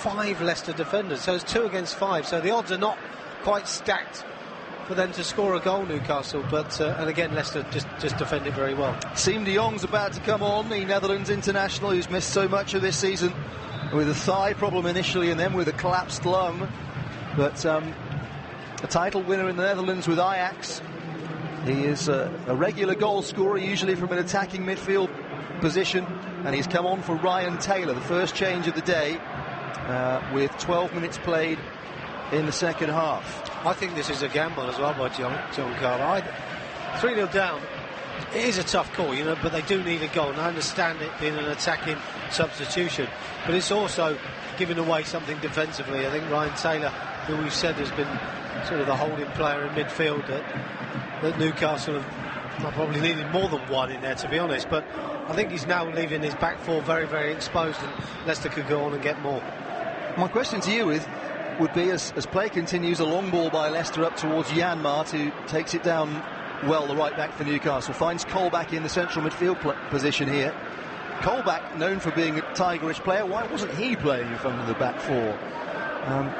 5 Leicester defenders, so it's 2 against 5, so the odds are not quite stacked for them to score a goal, Newcastle, but and again Leicester just defended very well. Siem de Jong's about to come on, the Netherlands international who's missed so much of this season with a thigh problem initially and then with a collapsed lung, but a title winner in the Netherlands with Ajax. He is a regular goal scorer, usually from an attacking midfield position, and he's come on for Ryan Taylor, the first change of the day, with 12 minutes played in the second half. I think this is a gamble as well by John Carl. 3-0 down, it is a tough call, you know, but they do need a goal, and I understand it being an attacking substitution, but it's also giving away something defensively. I think Ryan Taylor, who we've said has been sort of the holding player in midfield, that Newcastle have probably needed more than one in there, to be honest, but I think he's now leaving his back four very, very exposed, and Leicester could go on and get more. My question to you would be, as play continues, a long ball by Leicester up towards Janmaat, who takes it down well, the right back for Newcastle, finds Colback in the central midfield position here. Colback, known for being a tigerish player, why wasn't he playing in front of the back four?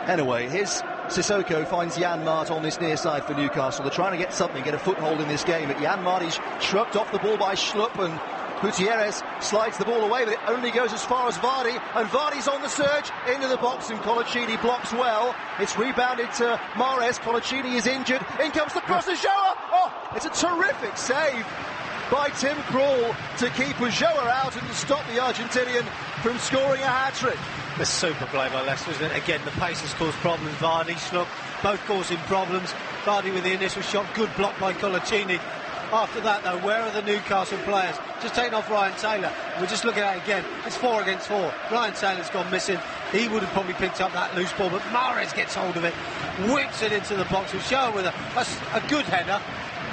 Anyway, here's Sissoko, finds Janmaat on this near side for Newcastle. They're trying to get something, get a foothold in this game, but Janmaat is shrugged off the ball by Schlupp, and Gutierrez slides the ball away, but it only goes as far as Vardy, and Vardy's on the surge into the box, and Colaccini blocks well. It's rebounded to Mahrez. Colaccini is injured. In comes the cross to Ulloa. Oh, it's a terrific save by Tim Krul to keep Ulloa out and to stop the Argentinian from scoring a hat-trick. The super play by Leicester, isn't it? Again, the pace has caused problems. Vardy, Schlupp, both causing problems. Vardy with the initial shot, good block by Colaccini. After that, though, where are the Newcastle players? Just taking off Ryan Taylor. We're just looking at it again. It's 4 against 4. Ryan Taylor's gone missing. He would have probably picked up that loose ball, but Mahrez gets hold of it, whips it into the box. Ulloa with a good header,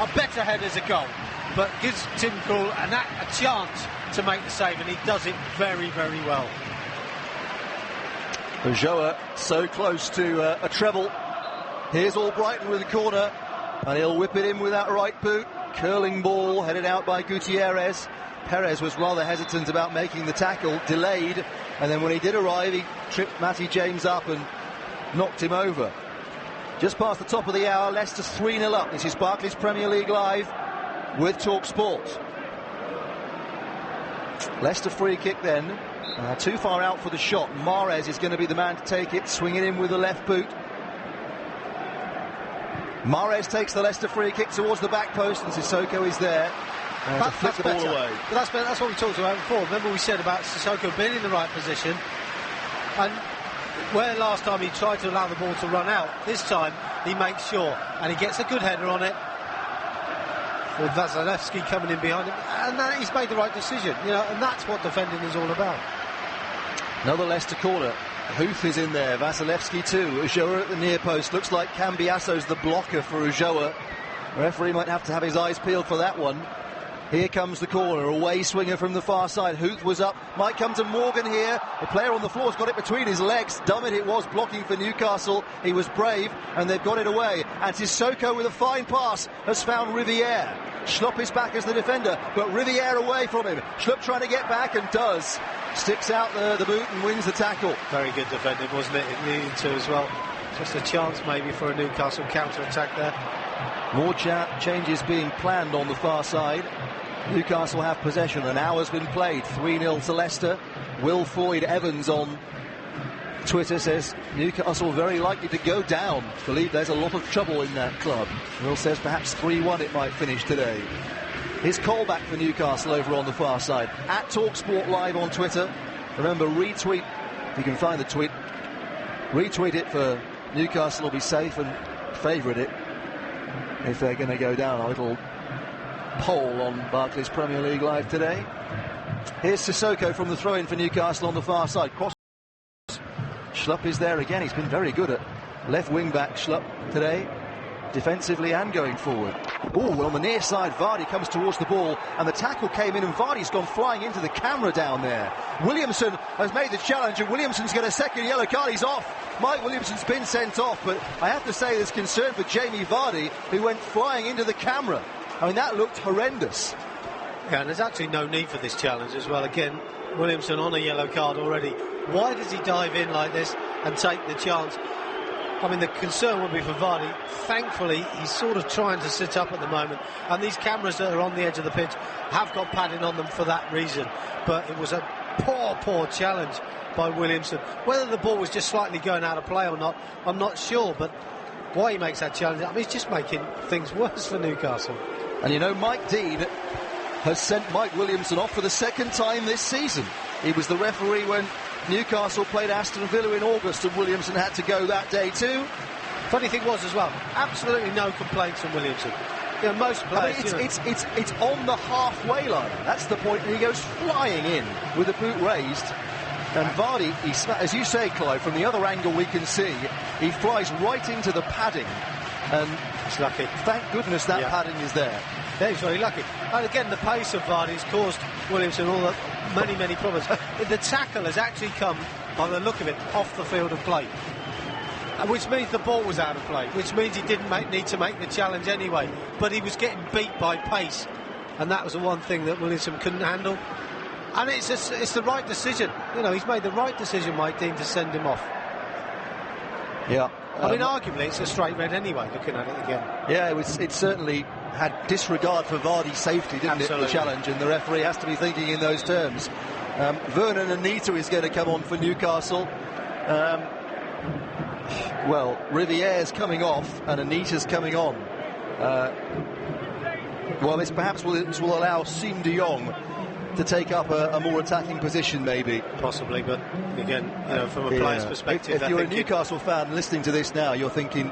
a better header's a goal, but gives Tim Krul a chance to make the save, and he does it very, very well. Ulloa so close to a treble. Here's Albrighton with the corner, and he'll whip it in with that right boot. Curling ball headed out by Gutierrez. Perez was rather hesitant about making the tackle, delayed, and then when he did arrive, he tripped Matty James up and knocked him over. Just past the top of the hour, Leicester 3-0 up. This is Barclays Premier League Live with talkSPORT. Leicester free kick then. Too far out for the shot. Mahrez is going to be the man to take it, swing it in with the left boot. Mahrez takes the Leicester free kick towards the back post, and Sissoko is there to flip the ball away. But that's what we talked about before. Remember we said about Sissoko being in the right position, and where last time he tried to allow the ball to run out, this time he makes sure, and he gets a good header on it with Vasilevsky coming in behind him, and then he's made the right decision, you know, and that's what defending is all about. Another Leicester corner. Huth is in there, Vasilevsky too. Ulloa at the near post. Looks like Cambiaso's the blocker for Ulloa. The referee might have to have his eyes peeled for that one. Here comes the corner, away swinger from the far side. Huth was up, might come to Morgan here. The player on the floor has got it between his legs. Dummett it was, blocking for Newcastle. He was brave, and they've got it away. And Sissoko with a fine pass has found Riviere. Schlupp is back as the defender, but Riviere away from him. Schlupp trying to get back, and does. Sticks out the boot and wins the tackle. Very good defending, wasn't it? It needed to as well. Just a chance maybe for a Newcastle counter-attack there. More changes being planned on the far side. Newcastle have possession. An hour's been played. 3-0 to Leicester. Will Floyd Evans on Twitter says Newcastle very likely to go down. Believe there's a lot of trouble in that club. Will says perhaps 3-1 it might finish today. Here's Colback for Newcastle over on the far side. At talkSPORT Live on Twitter. Remember, retweet, if you can find the tweet, retweet it for Newcastle will be safe, and favourite it if they're going to go down. A little poll on Barclays Premier League Live today. Here's Sissoko from the throw-in for Newcastle on the far side. Cross. Schlupp is there again. He's been very good at left wing-back, Schlupp, today, defensively and going forward. Oh, on the near side, Vardy comes towards the ball, and the tackle came in, and Vardy's gone flying into the camera down there. Williamson has made the challenge, and Williamson's got a second yellow card. He's off. Mike Williamson's been sent off, but I have to say there's concern for Jamie Vardy, who went flying into the camera. I mean, that looked horrendous. Yeah, and there's actually no need for this challenge as well. Again, Williamson on a yellow card already. Why does he dive in like this and take the chance? I mean, the concern would be for Vardy. Thankfully, he's sort of trying to sit up at the moment, and these cameras that are on the edge of the pitch have got padding on them for that reason. But it was a poor challenge by Williamson. Whether the ball was just slightly going out of play or not, I'm not sure, but why he makes that challenge, I mean, he's just making things worse for Newcastle. And you know, Mike Dean has sent Mike Williamson off for the second time this season. He was the referee when Newcastle played Aston Villa in August, and Williamson had to go that day too. Funny thing was as well, absolutely no complaints from Williamson. You know, most players, I mean, it's on the halfway line. That's the point, and he goes flying in with the boot raised. And Vardy, as you say, Clive, from the other angle we can see, he flies right into the padding. And he's lucky. Thank goodness that padding is there. Yeah, he's very lucky. And again, the pace of Vardy's caused Williamson all the many problems. The tackle has actually come, by the look of it, off the field of play, which means the ball was out of play, which means he didn't need to make the challenge anyway. But he was getting beat by pace, and that was the one thing that Williamson couldn't handle. And it's the right decision. You know, he's made the right decision, Mike Dean, to send him off. Yeah. I mean, arguably, it's a straight red anyway, looking at it again. Yeah, it certainly had disregard for Vardy's safety, didn't it, the challenge, and the referee has to be thinking in those terms. Vernon Anita is going to come on for Newcastle. Well, Riviere's coming off and Anita's coming on. Well, this will allow Siem de Jong to take up a more attacking position, maybe. Possibly, but again, you know, from a player's perspective... If you're a Newcastle fan listening to this now, you're thinking,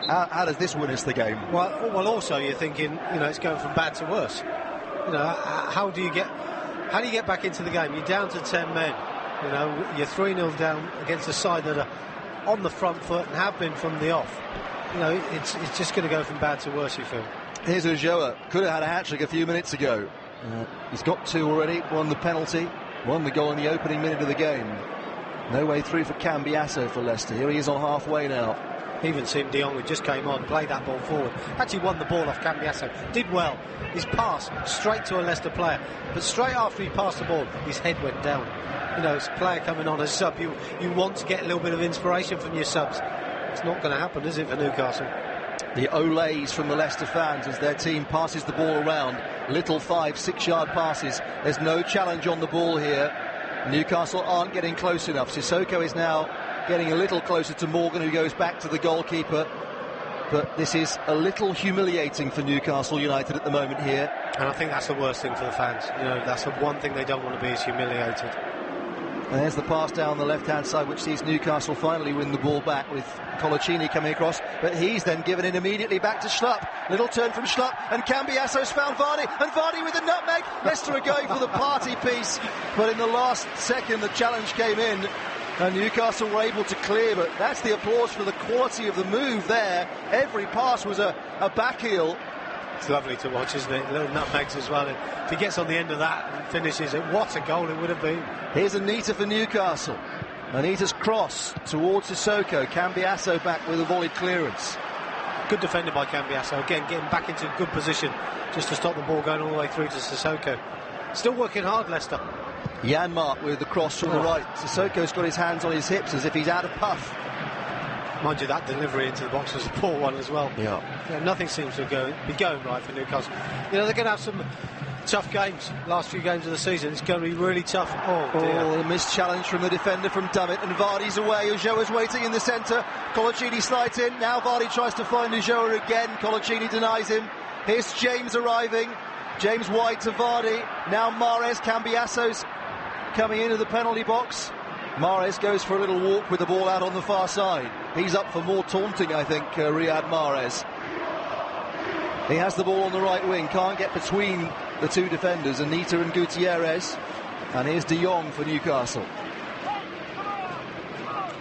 how does this win us the game? Well, also you're thinking, you know, it's going from bad to worse. You know, how do you get back into the game? You're down to 10 men. You know, you're 3-0 down against a side that are on the front foot and have been from the off. You know, it's just going to go from bad to worse, you feel. Here's Ulloa. Could have had a hat-trick a few minutes ago. He's got two already, won the penalty, won the goal in the opening minute of the game. No way through for Cambiasso for Leicester. Here he is on halfway now. Even Siem de Jong, who just came on, played that ball forward, actually won the ball off Cambiasso, did well. His pass straight to a Leicester player, but straight after he passed the ball, his head went down. You know, it's a player coming on as sub, you want to get a little bit of inspiration from your subs. It's not going to happen, is it, for Newcastle? The olays from the Leicester fans as their team passes the ball around. Little 5-6 yard passes. There's no challenge on the ball here. Newcastle aren't getting close enough. Sissoko is now getting a little closer to Morgan, who goes back to the goalkeeper. But this is a little humiliating for Newcastle United at the moment here. And I think that's the worst thing for the fans. You know, that's the one thing they don't want to be, is humiliated. And there's the pass down the left-hand side, which sees Newcastle finally win the ball back with Colaccini coming across. But he's then given it immediately back to Schlupp. Little turn from Schlupp, and Cambiasso's found Vardy, and Vardy with the nutmeg. Leicester are going for the party piece, but in the last second the challenge came in, and Newcastle were able to clear. But that's the applause for the quality of the move there. Every pass was a back heel. It's lovely to watch, isn't it? Little nutmegs as well. And if he gets on the end of that and finishes it, what a goal it would have been. Here's Anita for Newcastle. Anita's cross towards Sissoko. Cambiasso back with a volley clearance. Good defended by Cambiasso. Again, getting back into a good position just to stop the ball going all the way through to Sissoko. Still working hard, Leicester. Janmark with the cross from the right. Sissoko's got his hands on his hips as if he's out of puff. Mind you, that delivery into the box was a poor one as well. Yeah, nothing seems to be going right for Newcastle. You know, they're going to have some tough games. Last few games of the season, it's going to be really tough. Oh, dear. A missed challenge from the defender from Dummett, and Vardy's away. Ulloa's waiting in the centre. Colaccini slides in. Now Vardy tries to find Ulloa again. Colaccini denies him. Here's James arriving. James wide to Vardy. Now Mahrez. Cambiasso's coming into the penalty box. Mahrez goes for a little walk with the ball out on the far side. He's up for more taunting, I think, Riyad Mahrez. He has the ball on the right wing, can't get between the two defenders, Anita and Gutierrez. And here's de Jong for Newcastle.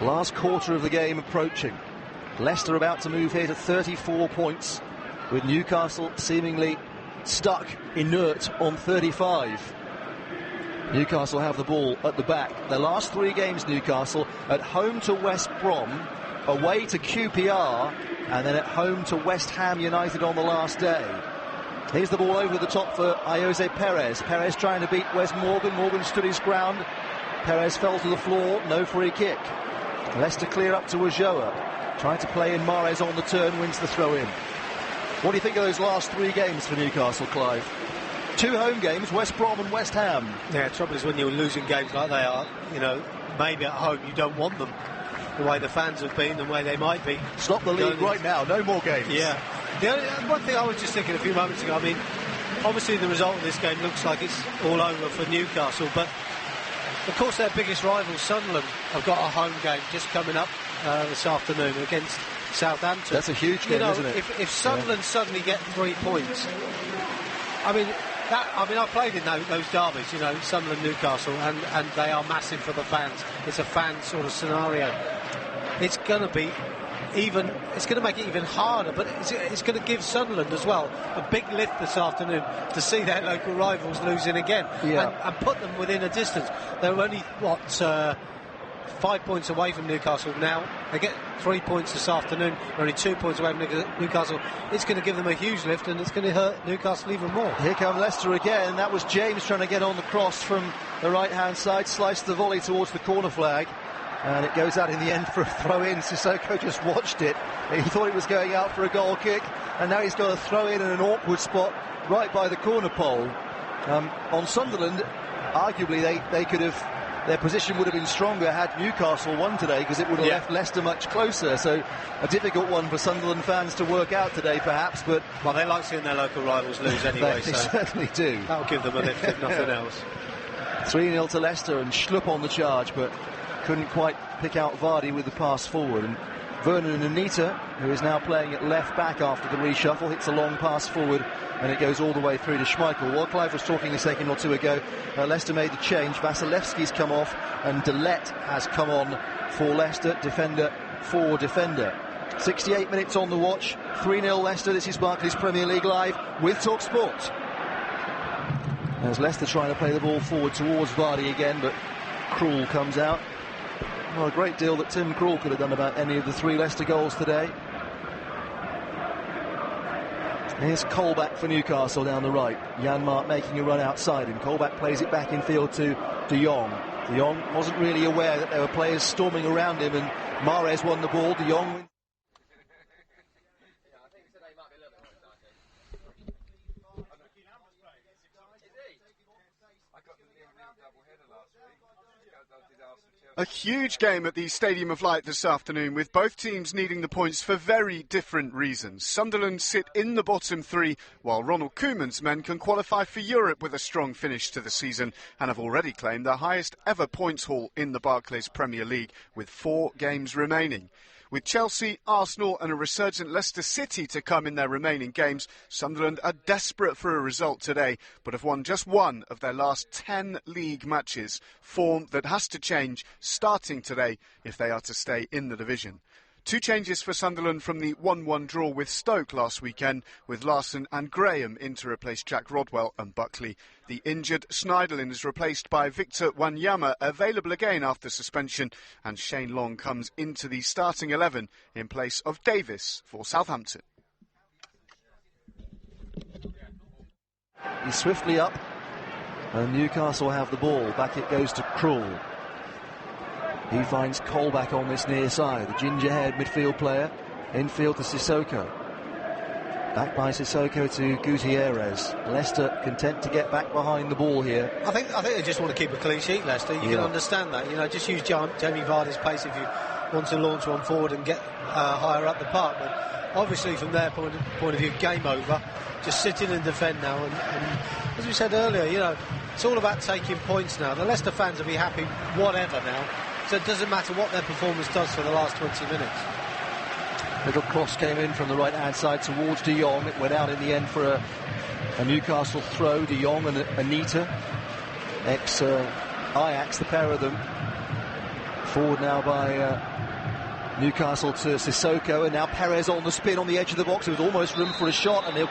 Last quarter of the game approaching. Leicester about to move here to 34 points, with Newcastle seemingly stuck inert on 35. Newcastle have the ball at the back. Their last three games, Newcastle, at home to West Brom, away to QPR, and then at home to West Ham United on the last day. Here's the ball over the top for Ayoze Perez. Perez trying to beat Wes Morgan. Morgan stood his ground. Perez fell to the floor, no free kick. Leicester clear up to Ulloa. Trying to play in, Mahrez on the turn, wins the throw-in. What do you think of those last 3 games for Newcastle, Clive? 2 home games, West Brom and West Ham. Yeah, the trouble is when you're losing games like they are, you know, maybe at home you don't want them. The way the fans have been, the way they might be. Stop the league right now, no more games. Yeah. The only, one thing I was just thinking a few moments ago, I mean, obviously the result of this game looks like it's all over for Newcastle, but of course their biggest rival, Sunderland, have got a home game just coming up this afternoon against Southampton. That's a huge game, isn't it? If Sunderland suddenly get 3 points, I mean, I played in those derbies, you know, Sunderland, Newcastle, and they are massive for the fans. It's a fan sort of scenario. It's going to be it's going to make it even harder, but it's going to give Sunderland as well a big lift this afternoon to see their local rivals losing again, and put them within a distance. They're only 5 points away from Newcastle now. They get 3 points this afternoon. They're only 2 points away from Newcastle. It's going to give them a huge lift, and it's going to hurt Newcastle even more. Here come Leicester again. That was James trying to get on the cross from the right-hand side, sliced the volley towards the corner flag, and it goes out in the end for a throw-in. Sissoko just watched it. He thought it was going out for a goal kick, and now he's got a throw-in in an awkward spot right by the corner pole. On Sunderland, arguably they could have, their position would have been stronger had Newcastle won today, because it would have left Leicester much closer. So a difficult one for Sunderland fans to work out today, perhaps. But well, they like seeing their local rivals lose anyway. They certainly do. That'll give them a lift, if nothing else. 3-0 to Leicester, and Schlupp on the charge, but couldn't quite pick out Vardy with the pass forward. And Vernon Anita, who is now playing at left back after the reshuffle, hits a long pass forward, and it goes all the way through to Schmeichel. While Clive was talking a second or two ago, Leicester made the change. Vasilevsky's come off, and Delette has come on for Leicester, defender for defender. 68 minutes on the watch, 3-0 Leicester. This is Barclays Premier League Live with talkSPORT. As Leicester trying to play the ball forward towards Vardy again, but Krul comes out. Well, a great deal that Tim Krul could have done about any of the 3 Leicester goals today. Here's Colback for Newcastle down the right. Janmaat making a run outside, and Colback plays it back in field to De Jong. De Jong wasn't really aware that there were players storming around him, and Mahrez won the ball. De Jong wins. A huge game at the Stadium of Light this afternoon, with both teams needing the points for very different reasons. Sunderland sit in the bottom 3, while Ronald Koeman's men can qualify for Europe with a strong finish to the season and have already claimed their highest ever points haul in the Barclays Premier League, with 4 games remaining. With Chelsea, Arsenal and a resurgent Leicester City to come in their remaining games, Sunderland are desperate for a result today, but have won just 1 of their last 10 league matches, form that has to change starting today if they are to stay in the division. 2 changes for Sunderland from the 1-1 draw with Stoke last weekend, with Larson and Graham in to replace Jack Rodwell and Buckley. The injured Schneiderlin is replaced by Victor Wanyama, available again after suspension, and Shane Long comes into the starting 11 in place of Davis for Southampton. He's swiftly up, and Newcastle have the ball. Back it goes to Krul. He finds Colback on this near side, the ginger-haired midfield player. Infield to Sissoko. Back by Sissoko to Gutierrez. Leicester content to get back behind the ball here. I think they just want to keep a clean sheet, Leicester. You can understand that. You know, just use Jamie Vardy's pace if you want to launch one forward and get higher up the park. But obviously, from their point of view, game over. Just sit in and defend now. And as we said earlier, you know, it's all about taking points now. The Leicester fans will be happy whatever now. So it doesn't matter what their performance does for the last 20 minutes. Little cross came in from the right-hand side towards De Jong. It went out in the end for a Newcastle throw. De Jong and Anita, ex-Ajax, the pair of them. Forward now by Newcastle to Sissoko, and now Perez on the spin on the edge of the box. There was almost room for a shot, and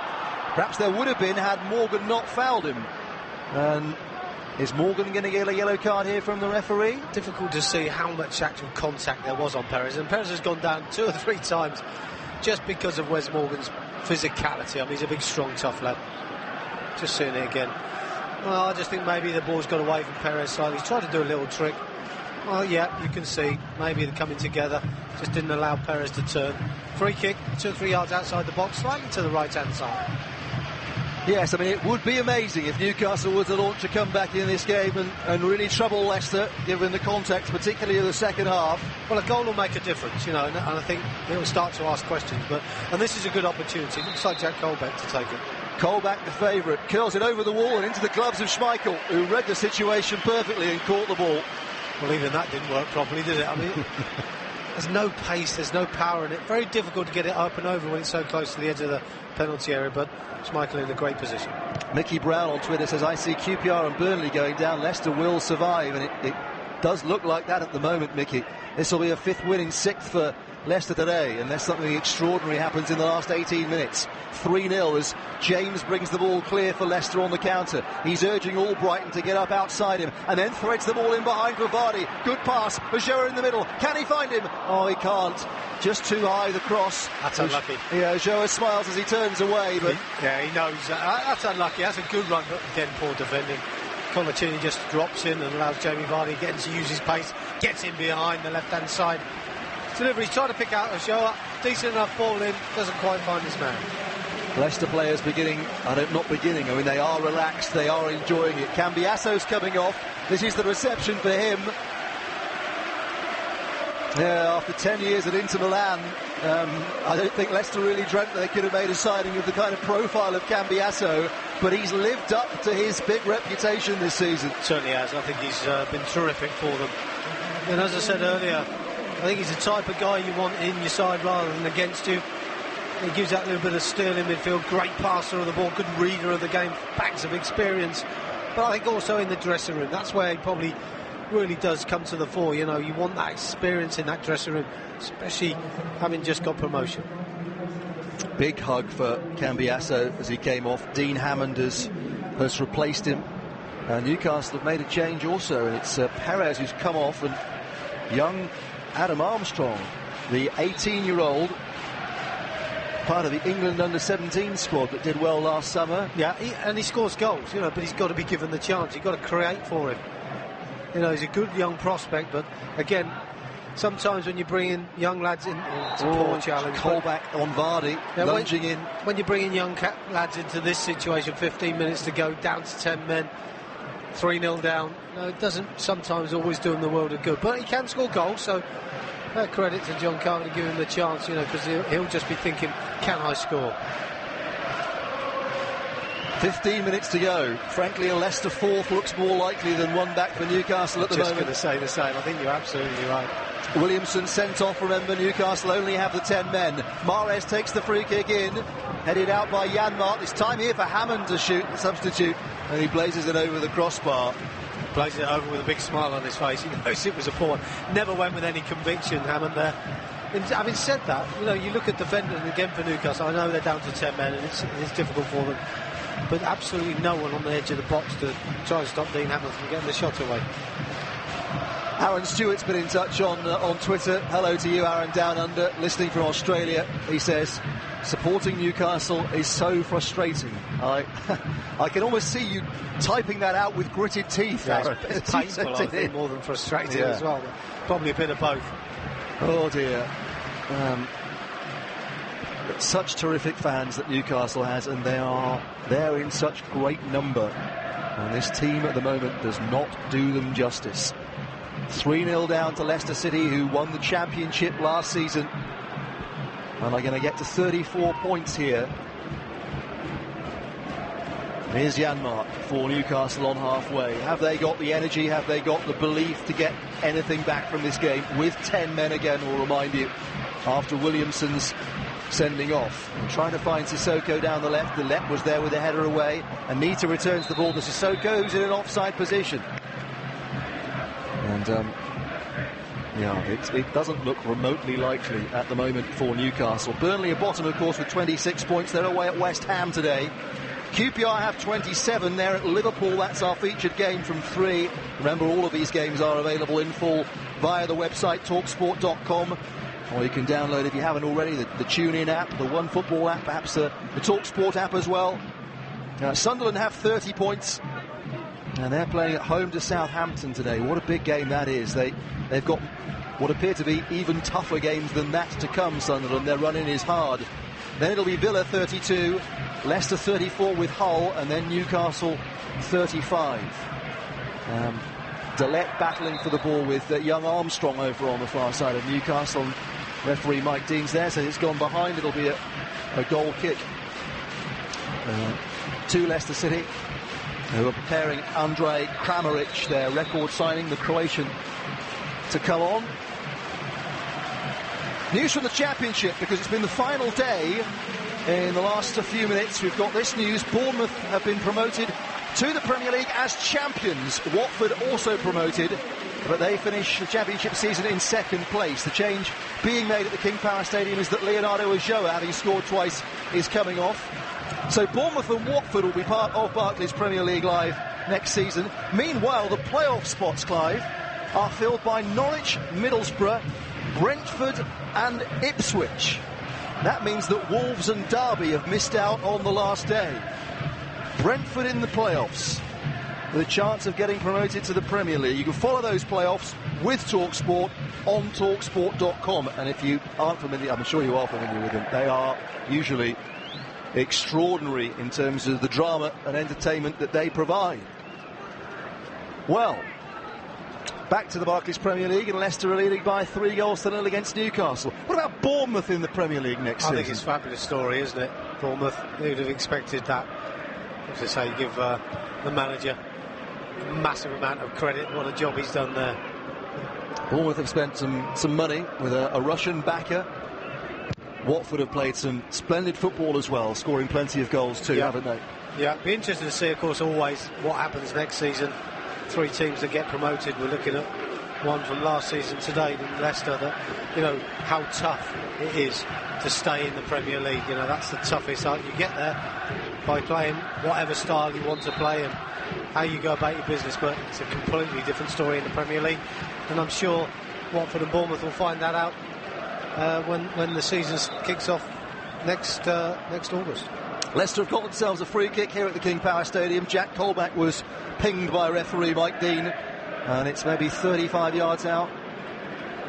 perhaps there would have been had Morgan not fouled him. And is Morgan going to get a yellow card here from the referee? Difficult to see how much actual contact there was on Perez, and Perez has gone down 2 or 3 times just because of Wes Morgan's physicality. I mean, he's a big, strong, tough lad. Just seeing it again. Well, I just think maybe the ball's got away from Perez slightly. He's tried to do a little trick. Well, yeah, you can see maybe they're coming together. Just didn't allow Perez to turn. Free kick, 2 or 3 yards outside the box, slightly to the right-hand side. Yes, I mean, it would be amazing if Newcastle were to launch a comeback in this game and really trouble Leicester, given the context, particularly in the second half. Well, a goal will make a difference, you know, and I think it will start to ask questions. And this is a good opportunity. It looks like Jack Colbeck to take it. Colbeck, the favourite, curls it over the wall and into the gloves of Schmeichel, who read the situation perfectly and caught the ball. Well, even that didn't work properly, did it? I mean, there's no pace, there's no power in it. Very difficult to get it up and over when it's so close to the edge of the penalty area, but Schmeichel in a great position. Mickey Brown on Twitter says, I see QPR and Burnley going down, Leicester will survive, and it does look like that at the moment, Mickey. This will be a 5th win in 6th for Leicester today, unless something extraordinary happens in the last 18 minutes. 3-0 as James brings the ball clear for Leicester on the counter. He's urging Albrighton to get up outside him and then threads the ball in behind for Vardy. Good pass, Ojoa in the middle. Can he find him? Oh, he can't. Just too high, the cross. That's unlucky. Yeah, Ojoa smiles as he turns away, but... he knows that. That's unlucky. That's a good run, but again, poor defending. Colaccini just drops in and allows Jamie Vardy again to use his pace. Gets in behind the left-hand side. Delivery, he's trying to pick out Ojoa. Decent enough ball in, doesn't quite find his man. Leicester players they are relaxed, they are enjoying it. Cambiasso's coming off. This is the reception for him. Yeah, after 10 years at Inter Milan, I don't think Leicester really dreamt that they could have made a signing of the kind of profile of Cambiasso, but he's lived up to his big reputation this season. Certainly has. I think he's been terrific for them. And as I said earlier, I think he's the type of guy you want in your side rather than against you. He gives that little bit of steel in midfield, great passer of the ball, good reader of the game, bags of experience. But I think also in the dressing room, that's where he probably really does come to the fore. You know, you want that experience in that dressing room, especially having just got promotion. Big hug for Cambiasso as he came off. Dean Hammond has replaced him. Newcastle have made a change also, and it's Perez who's come off, and young Adam Armstrong, the 18-year-old, part of the England under-17 squad that did well last summer. Yeah, and he scores goals, you know, but he's got to be given the chance. You've got to create for him. You know, he's a good young prospect, but again, sometimes when you bring in young lads in, it's a poor challenge. Colbeck on Vardy, lunging in. When you bring in young lads into this situation, 15 minutes to go, down to 10 men, 3-0 down, no, it doesn't sometimes always do him the world of good. But he can score goals, so credit to John Carter to give him the chance, you know, because he'll just be thinking, can I score? 15 minutes to go. Frankly, a Leicester 4th looks more likely than one back for Newcastle at the moment. Just going to say the same. I think you're absolutely right. Williamson sent off. Remember, Newcastle only have the 10 men. Mahrez takes the free kick in, headed out by Janmaat. It's time here for Hammond to shoot, the substitute, and he blazes it over the crossbar. Blazes it over with a big smile on his face. He knows it was a poor. Never went with any conviction, Hammond there. And having said that, you know, you look at defending again for Newcastle. I know they're down to 10 men, and it's difficult for them. But absolutely no one on the edge of the box to try and stop Dean Hammond from getting the shot away. Aaron Stewart's been in touch on Twitter. Hello to you, Aaron, down under, listening from Australia. He says, supporting Newcastle is so frustrating. I can almost see you typing that out with gritted teeth, Aaron. It's painful, I think, more than frustrating as well. Probably a bit of both. Oh, dear. Such terrific fans that Newcastle has, and they're in such great number, and this team at the moment does not do them justice. 3-0 down to Leicester City, who won the championship last season, and are going to get to 34 points here. Here's Janmaat for Newcastle on halfway. Have they got the energy, have they got the belief to get anything back from this game with 10 men again, we'll remind you, after Williamson's sending off? And trying to find Sissoko down the left. The left was there with the header away. Anita returns the ball to Sissoko, who's in an offside position. And it doesn't look remotely likely at the moment for Newcastle. Burnley are bottom, of course, with 26 points. They're away at West Ham today. QPR have 27. They're at Liverpool. That's our featured game from 3. Remember, all of these games are available in full via the website talksport.com. Or you can download, if you haven't already, the TuneIn app, the OneFootball app, perhaps the talkSPORT app as well. Sunderland have 30 points. And they're playing at home to Southampton today. What a big game that is. They've got what appear to be even tougher games than that to come, Sunderland. Their run-in is hard. Then it'll be Villa 32, Leicester 34 with Hull, and then Newcastle 35. Delette battling for the ball with young Armstrong over on the far side of Newcastle. Referee Mike Dean's there, so it's gone behind. It'll be a goal kick to Leicester City, who are preparing Andrej Kramaric, their record signing, the Croatian, to come on. News from the Championship, because it's been the final day. In the last few minutes, we've got this news. Bournemouth have been promoted to the Premier League as champions. Watford also promoted, but they finish the Championship season in second place. The change being made at the King Power Stadium is that Leonardo Ulloa, having scored twice, is coming off. So Bournemouth and Watford will be part of Barclays Premier League Live next season. Meanwhile, the playoff spots, Clive, are filled by Norwich, Middlesbrough, Brentford and Ipswich. That means that Wolves and Derby have missed out on the last day. Brentford in the playoffs with a chance of getting promoted to the Premier League. You can follow those playoffs with talkSPORT on talksport.com. And if you aren't familiar, I'm sure you are familiar with them, they are usually extraordinary in terms of the drama and entertainment that they provide. Well, back to the Barclays Premier League, and Leicester are leading by 3-0 against Newcastle. What about Bournemouth in the Premier League next season? I think it's a fabulous story, isn't it? Bournemouth, who'd have expected that? As I say, give the manager a massive amount of credit. What a job he's done there. Bournemouth have spent some money with a Russian backer. Watford have played some splendid football as well, scoring plenty of goals too, haven't they? Yeah, it'd be interesting to see, of course, always what happens next season. 3 teams that get promoted. We're looking at one from last season today in Leicester, that, you know, how tough it is to stay in the Premier League. You know, that's the toughest. You get there by playing whatever style you want to play and how you go about your business, but it's a completely different story in the Premier League, and I'm sure Watford and Bournemouth will find that out when the season kicks off next August. Leicester have got themselves a free kick here at the King Power Stadium. Jack Colback was pinged by referee Mike Dean, and it's maybe 35 yards out.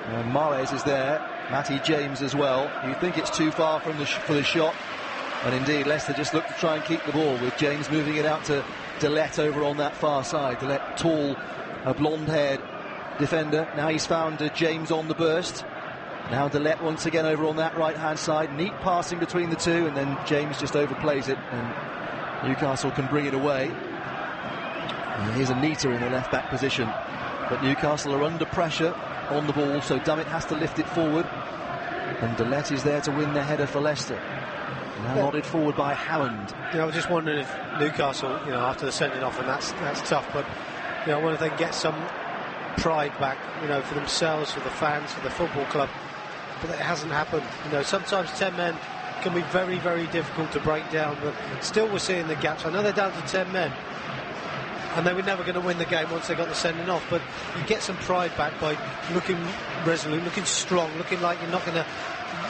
And Mahrez is there, Matty James as well. You think it's too far for the shot, and indeed Leicester just look to try and keep the ball, with James moving it out to Delette over on that far side. Delette, tall, a blonde-haired defender. Now he's found James on the burst. Now Delette once again over on that right-hand side. Neat passing between the two, and then James just overplays it, and Newcastle can bring it away. And here's Anita in the left-back position. But Newcastle are under pressure on the ball, so Dummett has to lift it forward. And Delette is there to win the header for Leicester. Now nodded forward by Hammond. You know, I was just wondering if Newcastle, you know, after the sending off, and that's tough, but, you know, I wonder if they can get some pride back, you know, for themselves, for the fans, for the football club. But it hasn't happened. You know, sometimes 10 men can be very, very difficult to break down, but still we're seeing the gaps. I know they're down to 10 men, and they were never going to win the game once they got the sending off, but you get some pride back by looking resolute, looking strong, looking like you're not going to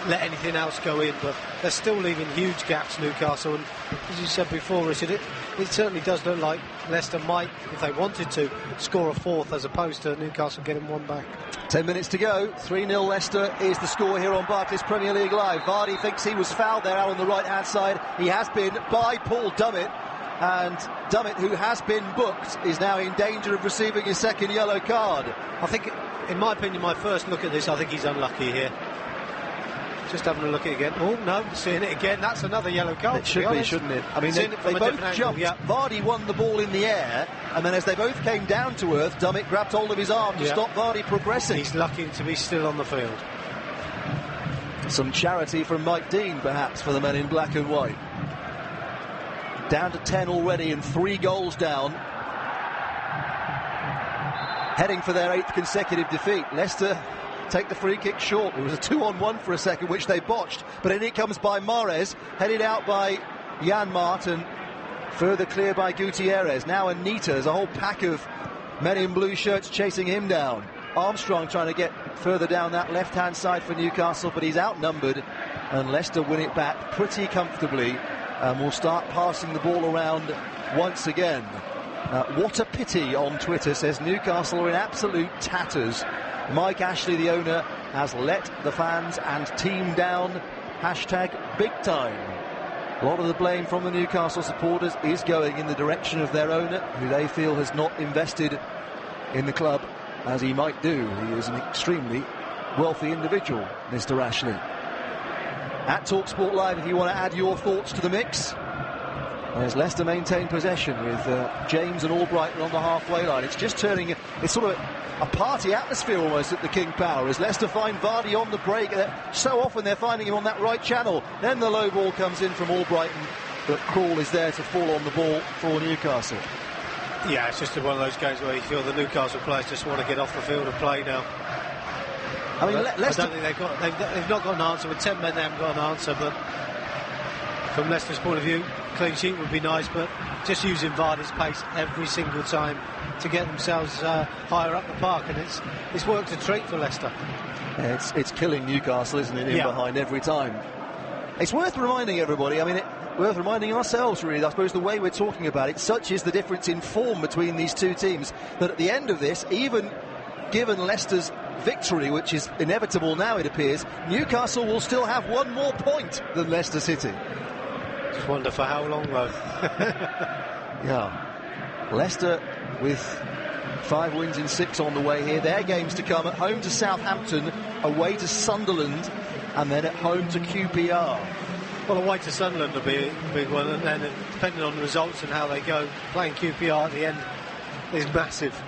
let anything else go in, but they're still leaving huge gaps, Newcastle, and as you said before, Richard, it certainly does look like Leicester might, if they wanted to, score a fourth as opposed to Newcastle getting one back. 10 minutes to go. 3-0 Leicester is the score here on Barclays Premier League Live. Vardy thinks he was fouled there out on the right-hand side. He has been by Paul Dummett, and Dummett, who has been booked, is now in danger of receiving his second yellow card. I think, in my opinion, my first look at this, I think he's unlucky here. Just having a look at it again. Oh, no, seeing it again. That's another yellow card. It should be, shouldn't it? I mean, they both jumped. Yeah. Vardy won the ball in the air, and then as they both came down to earth, Dummett grabbed hold of his arm to stop Vardy progressing. He's lucky to be still on the field. Some charity from Mike Dean, perhaps, for the men in black and white. Down to 10 already and 3 goals down. Heading for their 8th consecutive defeat. Leicester take the free kick short. It was a 2-on-1 for a second, which they botched, but in it comes by Mahrez, headed out by Jan Martin, further clear by Gutierrez. Now Anita, there's a whole pack of men in blue shirts chasing him down. Armstrong trying to get further down that left-hand side for Newcastle, but he's outnumbered, and Leicester win it back pretty comfortably, and will start passing the ball around once again. What a pity on Twitter says Newcastle are in absolute tatters. Mike Ashley, the owner, has let the fans and team down. #big time. A lot of the blame from the Newcastle supporters is going in the direction of their owner, who they feel has not invested in the club as he might do. He is an extremely wealthy individual, Mr. Ashley. At talkSPORT Live, if you want to add your thoughts to the mix. As Leicester maintain possession with James and Albrighton on the halfway line. It's just turning, it's sort of a party atmosphere almost at the King Power as Leicester find Vardy on the break. So often they're finding him on that right channel. Then the low ball comes in from Albrighton, but Krul is there to fall on the ball for Newcastle. Yeah, it's just one of those games where you feel the Newcastle players just want to get off the field and play now. I mean, Leicester, I don't think they've not got an answer. With 10 men they haven't got an answer, but from Leicester's point of view, clean sheet would be nice, but just using Vardy's pace every single time to get themselves higher up the park, and it's worked a treat for Leicester. Yeah, it's killing Newcastle, isn't it, in behind every time. It's worth reminding everybody, I mean, worth reminding ourselves, really, I suppose, the way we're talking about it. Such is the difference in form between these two teams that at the end of this, even given Leicester's victory, which is inevitable now, it appears, Newcastle will still have one more point than Leicester City. Just wonder for how long, though. Yeah. Leicester with 5 wins in 6 on the way here. Their games to come: at home to Southampton, away to Sunderland, and then at home to QPR. Well, away to Sunderland will be a big one, and then depending on the results and how they go, playing QPR at the end is massive.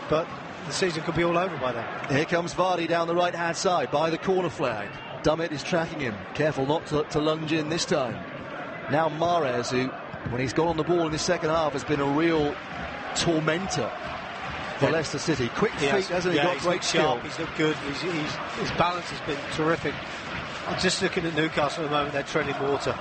But the season could be all over by then. Here comes Vardy down the right-hand side by the corner flag. Dummett is tracking him. Careful not to lunge in this time. Now Mahrez, who, when he's gone on the ball in the second half, has been a real tormentor for Leicester City. Quick feet, hasn't he? Got great skill. He's looked good. His balance has been terrific. I'm just looking at Newcastle at the moment. They're treading water.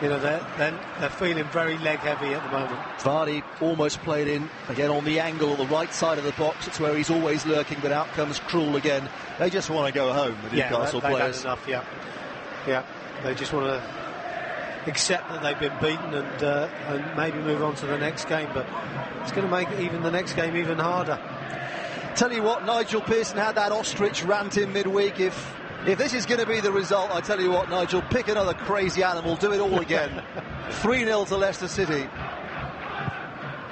You know, they're feeling very leg heavy at the moment. Vardy almost played in again on the angle on the right side of the box. It's where he's always lurking, but out comes Krul again. They just want to go home, the Newcastle players. They've had enough. Yeah. They just want to accept that they've been beaten and maybe move on to the next game, but it's going to make even the next game even harder. Tell you what, Nigel Pearson had that ostrich rant in midweek. If this is going to be the result, I tell you what, Nigel, pick another crazy animal, do it all again. 3-0 to Leicester City.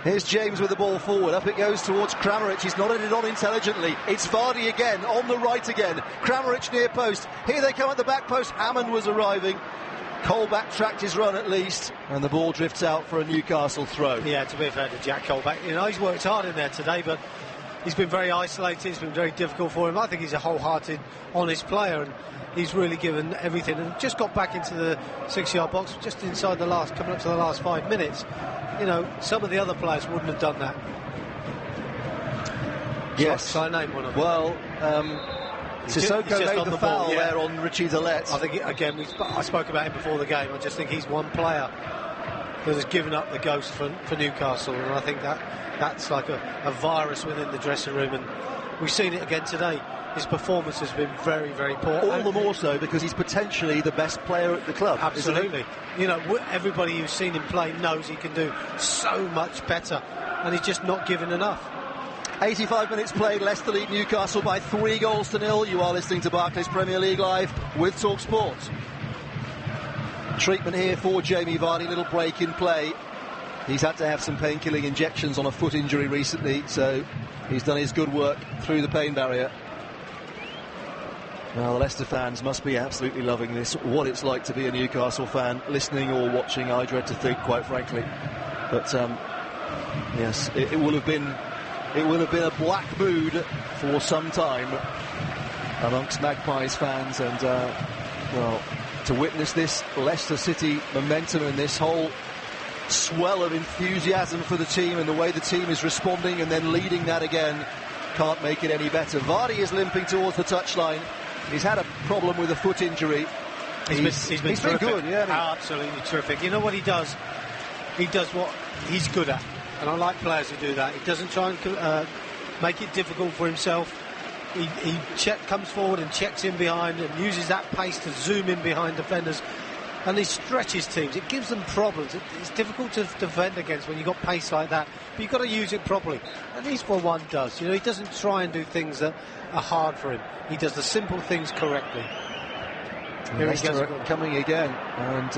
Here's James with the ball forward. Up it goes towards Kramaric. He's nodded it on intelligently. It's Vardy again, on the right again. Kramaric near post. Here they come at the back post. Hammond was arriving. Cole backtracked his run at least, and the ball drifts out for a Newcastle throw. Yeah, to be fair to Jack Colback, you know, he's worked hard in there today, but he's been very isolated. It's been very difficult for him. I think he's a wholehearted, honest player, and he's really given everything, and just got back into the 6-yard box just inside the last, coming up to the last 5 minutes. You know, some of the other players wouldn't have done that. Yes. So I name one of them. Well, Sissoko made the foul there on Richie Zalette. I think, again, I spoke about him before the game. I just think he's one player that has given up the ghost for Newcastle, and I think that's like a virus within the dressing room, and we've seen it again today. His performance has been very, very poor. All the more so because he's potentially the best player at the club. Absolutely. You know, everybody who's seen him play knows he can do so much better, and he's just not given enough. 85 minutes played, Leicester lead Newcastle by 3-0. You are listening to Barclays Premier League Live with talkSPORT. Treatment here for Jamie Vardy, little break in play. He's had to have some pain-killing injections on a foot injury recently, so he's done his good work through the pain barrier. Well, the Leicester fans must be absolutely loving this, what it's like to be a Newcastle fan, listening or watching, I dread to think, quite frankly. But, yes, it will have been a black mood for some time amongst Magpies fans, and well, to witness this Leicester City momentum and this whole swell of enthusiasm for the team and the way the team is responding and then leading that again, can't make it any better. Vardy is limping towards the touchline. He's had a problem with a foot injury. He's been good, yeah. Absolutely terrific. You know what he does? He does what he's good at. And I like players who do that. He doesn't try and make it difficult for himself. He comes forward and checks in behind and uses that pace to zoom in behind defenders. And he stretches teams. It gives them problems. It's difficult to defend against when you've got pace like that. But you've got to use it properly. And he's for one does. He doesn't try and do things that are hard for him. He does the simple things correctly. Here he goes coming again. And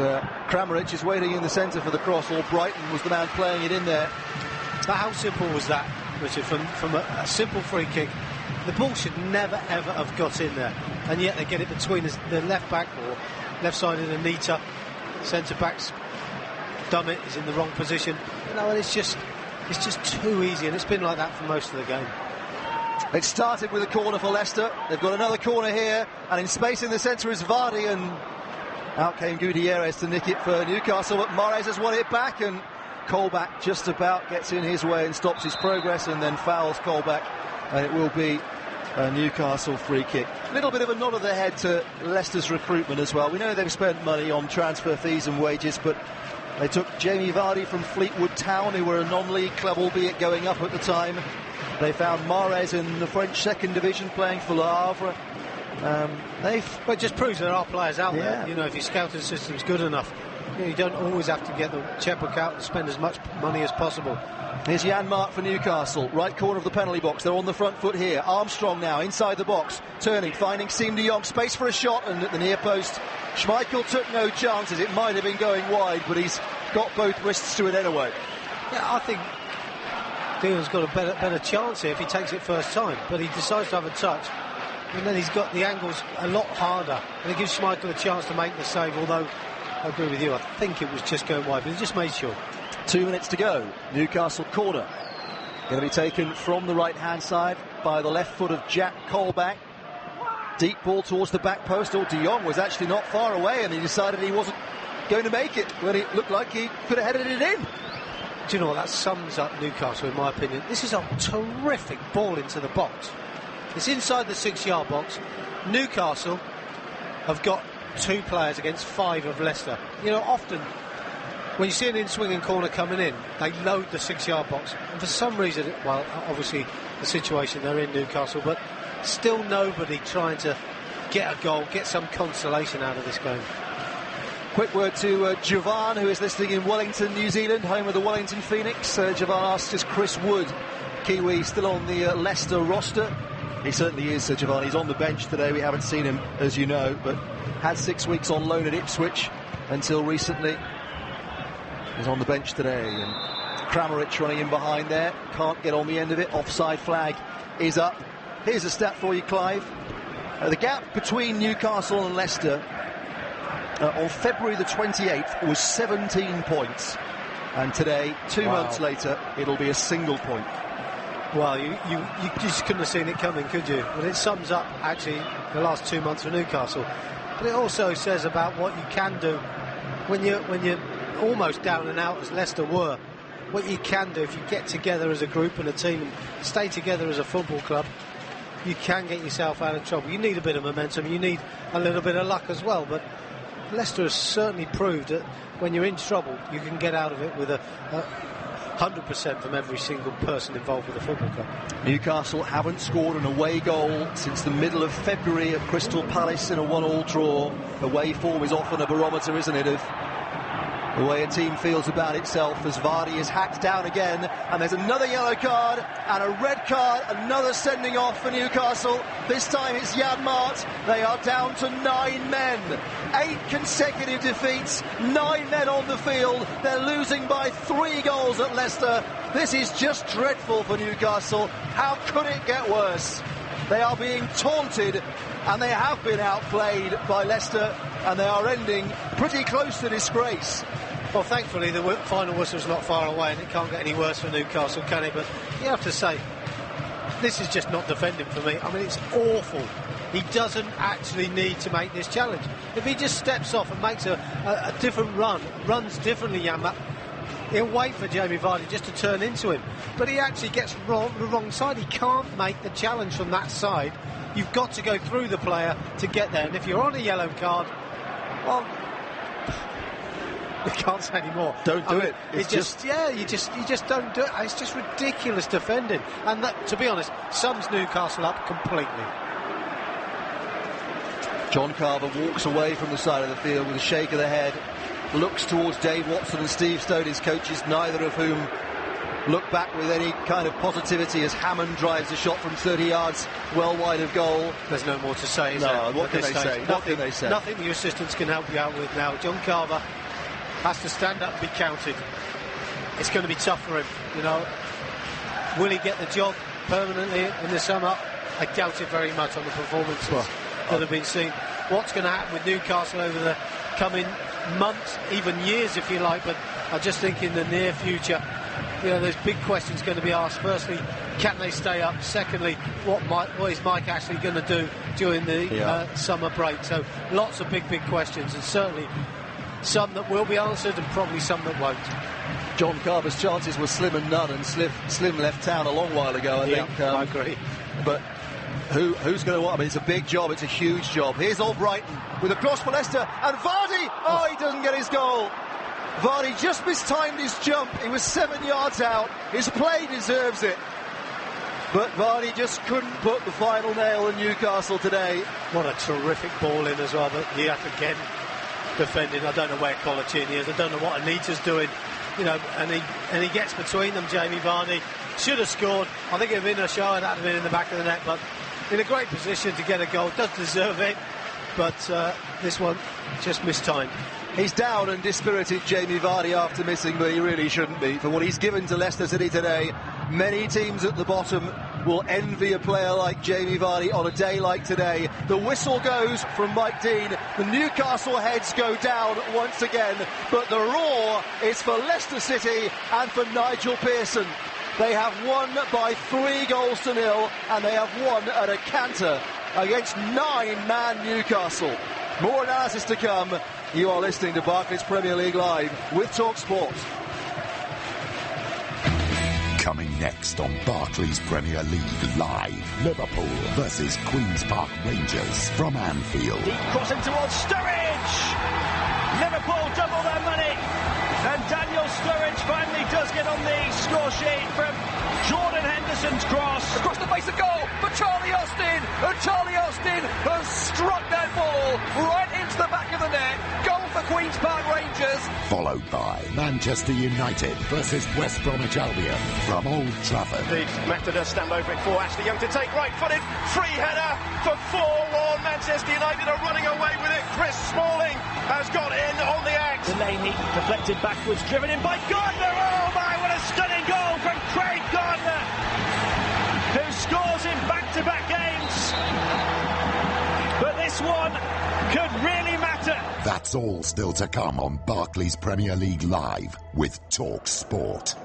Kramaric is waiting in the centre for the cross. Brighton was the man playing it in there. But how simple was that, Richard? From a simple free kick. The ball should never, ever have got in there. And yet they get it between the left back or left-sided Anita. Centre-back's done it. He's in the wrong position. And it's just too easy. And it's been like that for most of the game. It started with a corner for Leicester. They've got another corner here. And in space in the centre is Vardy. And out came Gutierrez to nick it for Newcastle. But Mahrez has won it back. And Colback just about gets in his way and stops his progress. And then fouls Colback. And it will be a Newcastle free kick. A little bit of a nod of the head to Leicester's recruitment as well. We know they've spent money on transfer fees and wages, but they took Jamie Vardy from Fleetwood Town, who were a non-league club, albeit going up at the time. They found Mahrez in the French second division playing for Le Havre. But it just proves there are players out there. If your scouting system's good enough, you don't always have to get the checkbook out and spend as much money as possible. Here's Jan Mark for Newcastle, right corner of the penalty box. They're on the front foot here. Armstrong now inside the box, turning, finding Siem de Jong, space for a shot, and at the near post, Schmeichel took no chances. It might have been going wide, but he's got both wrists to it anyway. Yeah, I think de Jong's got a better chance here if he takes it first time, but he decides to have a touch, and then he's got the angles a lot harder, and it gives Schmeichel a chance to make the save, although I agree with you, I think it was just going wide, but he just made sure. 2 minutes to go. Newcastle corner. Going to be taken from the right-hand side by the left foot of Jack Colback. Deep ball towards the back post. De Jong was actually not far away, and he decided he wasn't going to make it when it looked like he could have headed it in. Do you know what? That sums up Newcastle, in my opinion. This is a terrific ball into the box. It's inside the 6-yard box. Newcastle have got 2 players against 5 of Leicester. Often when you see an in-swinging corner coming in, they load the 6-yard box. And for some reason, obviously the situation they're in, Newcastle, but still nobody trying to get a goal, get some consolation out of this game. Quick word to Javan, who is listening in Wellington, New Zealand, home of the Wellington Phoenix. Javan asks, is Chris Wood, Kiwi, still on the Leicester roster? He certainly is, Javan. He's on the bench today. We haven't seen him, as you know, but had 6 weeks on loan at Ipswich until recently. He's on the bench today, and Kramaric running in behind there, can't get on the end of it. Offside flag is up. Here's a stat for you, Clive. The gap between Newcastle and Leicester on February the 28th was 17 points, and today, 2 months later, it'll be a single point. Well, you just couldn't have seen it coming, could you? But it sums up actually the last 2 months for Newcastle. But it also says about what you can do when you're almost down and out, as Leicester were. What you can do if you get together as a group and a team and stay together as a football club, you can get yourself out of trouble. You need a bit of momentum, you need a little bit of luck as well, but Leicester has certainly proved that when you're in trouble, you can get out of it with a 100% from every single person involved with the football club. Newcastle haven't scored an away goal since the middle of February at Crystal Palace in a 1-1 draw. Away form is often a barometer, isn't it, of the way a team feels about itself, as Vardy is hacked down again, and there's another yellow card and a red card, another sending off for Newcastle. This time it's Jan Mart. They are down to 9 men. 8 consecutive defeats, 9 men on the field. They're losing by 3 goals at Leicester. This is just dreadful for Newcastle. How could it get worse? They are being taunted, and they have been outplayed by Leicester, and they are ending pretty close to disgrace. Well, thankfully the final whistle's not far away, and it can't get any worse for Newcastle, can it? But you have to say, this is just not defending for me. I mean, it's awful. He doesn't actually need to make this challenge. If he just steps off and makes a different runs differently, Yama, he'll wait for Jamie Vardy just to turn into him. But he actually gets the wrong side. He can't make the challenge from that side. You've got to go through the player to get there. And if you're on a yellow card, well, we can't say any more. Don't do it. You just don't do it. It's just ridiculous defending. And that, to be honest, sums Newcastle up completely. John Carver walks away from the side of the field with a shake of the head, looks towards Dave Watson and Steve Stone, his coaches, neither of whom look back with any kind of positivity as Hammond drives a shot from 30 yards well wide of goal. There's no more to say, is there? What can they say? What can they say? Nothing the assistants can help you out with now. John Carver has to stand up and be counted. It's going to be tough for him, you know. Will he get the job permanently in the summer? I doubt it very much on the performances that have been seen. What's going to happen with Newcastle over the coming months, even years if you like, but I just think in the near future, you know, there's big questions going to be asked. Firstly, can they stay up? Secondly, what is Mike actually going to do during the summer break? So lots of big questions, and certainly some that will be answered and probably some that won't. John Carver's chances were slim and none, and Slim left town a long while ago, I think. I agree. But who's going to want? I mean, it's a big job. It's a huge job. Here's Albrighton with a cross for Leicester, and Vardy. Oh, he doesn't get his goal. Vardy just mistimed his jump. He was 7 yards out. His play deserves it. But Vardy just couldn't put the final nail in Newcastle today. What a terrific ball in as well, but he had to again defending. I don't know where Colaccini is. I don't know what Anita's doing. You know, and he gets between them, Jamie Vardy. Should have scored. I think it would have been a show and that would have been in the back of the net, but in a great position to get a goal. Does deserve it, but this one just mistimed. He's down and dispirited, Jamie Vardy, after missing, but he really shouldn't be. For what he's given to Leicester City today, many teams at the bottom will envy a player like Jamie Vardy on a day like today. The whistle goes from Mike Dean. The Newcastle heads go down once again, but the roar is for Leicester City and for Nigel Pearson. They have won by 3-0, and they have won at a canter against 9-man Newcastle. More analysis to come. You are listening to Barclays Premier League Live with talkSPORT. Coming next on Barclays Premier League Live, Liverpool versus Queen's Park Rangers from Anfield. Deep crossing towards Sturridge. Liverpool double their money, and Daniel Sturridge finally does get on the score sheet from Jordan Henderson's cross across the face of goal for Charlie Austin, and Charlie Austin has struck that ball right into the back of the net. Goal for Queen's Park Rangers. Followed by Manchester United versus West Bromwich Albion from Old Trafford. The Meta does stand over it for Ashley Young to take, right-footed free header for 4-1. Manchester United are running away with it. Chris Smalling has got in on the act. Delaney deflected backwards, driven in by Gardner. Oh my, what a stunning goal from Craig Gardner, who scores in back-to-back games. But this one could really matter. That's all still to come on Barclays Premier League Live with talkSPORT.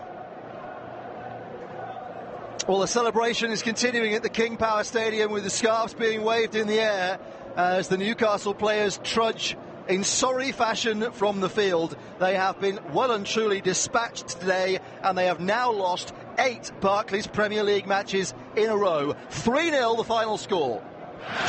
Well, the celebration is continuing at the King Power Stadium with the scarves being waved in the air as the Newcastle players trudge in sorry fashion from the field. They have been well and truly dispatched today, and they have now lost 8 Barclays Premier League matches in a row. 3-0 the final score.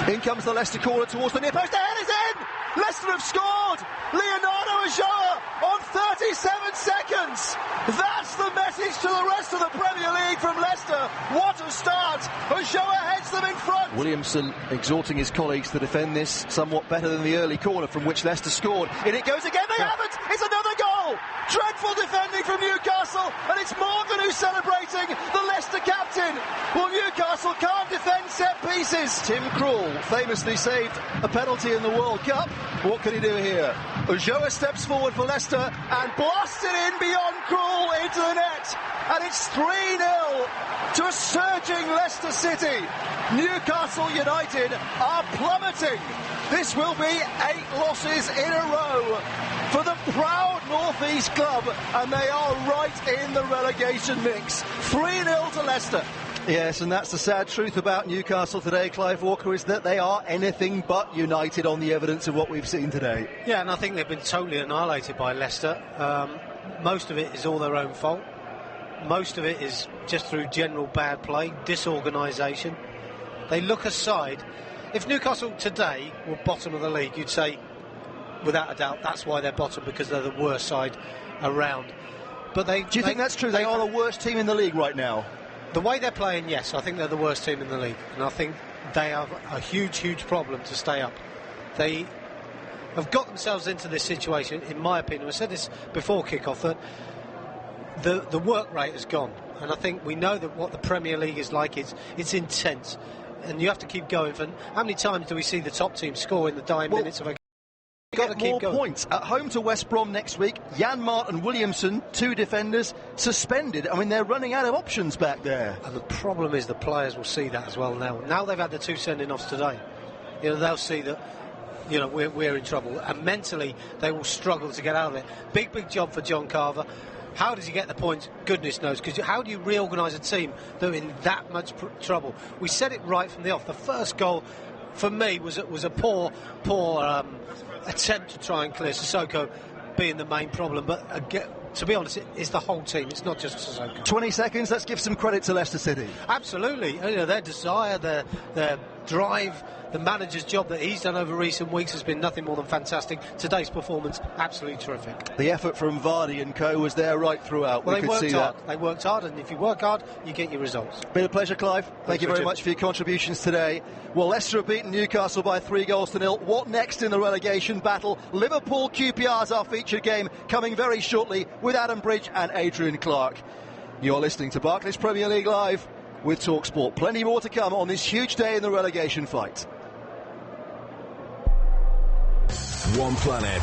In comes the Leicester corner towards the near post. The head is in! Leicester have scored! Leonardo Ulloa on 37 seconds! That's the message to the rest of the Premier League from Leicester. What a start! Ulloa heads them in front. Williamson exhorting his colleagues to defend this somewhat better than the early corner from which Leicester scored. In it goes again, they haven't! It's another goal! Dreadful defending from Newcastle, and it's Morgan who's celebrating, the Leicester captain. Well, Newcastle can't defend set pieces. Tim Krul famously saved a penalty in the World Cup. What can he do here? Ulloa steps forward for Leicester and blasts it in beyond Krul into the net. And it's 3-0 to a surging Leicester City. Newcastle United are plummeting. This will be 8 losses in a row for the proud North East club, and they are right in the relegation mix. 3-0 to Leicester. Yes, and that's the sad truth about Newcastle today, Clive Walker, is that they are anything but united on the evidence of what we've seen today. Yeah, and I think they've been totally annihilated by Leicester. Most of it is all their own fault. Most of it is just through general bad play, disorganisation. They look aside. If Newcastle today were bottom of the league, you'd say, without a doubt, that's why they're bottom, because they're the worst side around. But do you think that's true? They are the worst team in the league right now. The way they're playing, yes, I think they're the worst team in the league, and I think they have a huge problem to stay up. they have got themselves into this situation, in my opinion. I said this before kick-off, that the work rate has gone. And I think we know that what the Premier League is like, it's intense. And you have to keep going. For how many times do we see the top team score in the dying minutes of a game? You've got to keep going. Points. At home to West Brom next week, Jan Martin Williamson, 2 defenders, suspended. I mean, they're running out of options back there. And the problem is the players will see that as well now. Now they've had the 2 sending-offs today. You know, they'll see that, you know, we're in trouble. And mentally, they will struggle to get out of it. Big job for John Carver. How does he get the points? Goodness knows. Because how do you reorganise a team that are in that much trouble? We said it right from the off. The first goal, for me, was a poor attempt to try and clear. Sissoko being the main problem. But to be honest, it's the whole team. It's not just Sissoko. 20 seconds. Let's give some credit to Leicester City. Absolutely. You know, their desire, their drive, the manager's job that he's done over recent weeks has been nothing more than fantastic. Today's performance, absolutely terrific. The effort from Vardy and co was there right throughout. Well, we could see hard. that. They worked hard, and if you work hard, you get your results. Been a pleasure, Clive. Thank you very Richard. much for your contributions today. Well, Leicester have beaten Newcastle by 3-0. What next in the relegation battle? Liverpool QPR is our featured game, coming very shortly with Adam Bridge and Adrian Clark. You're listening to Barclays Premier League Live with talkSPORT. Plenty more to come on this huge day in the relegation fight. One planet,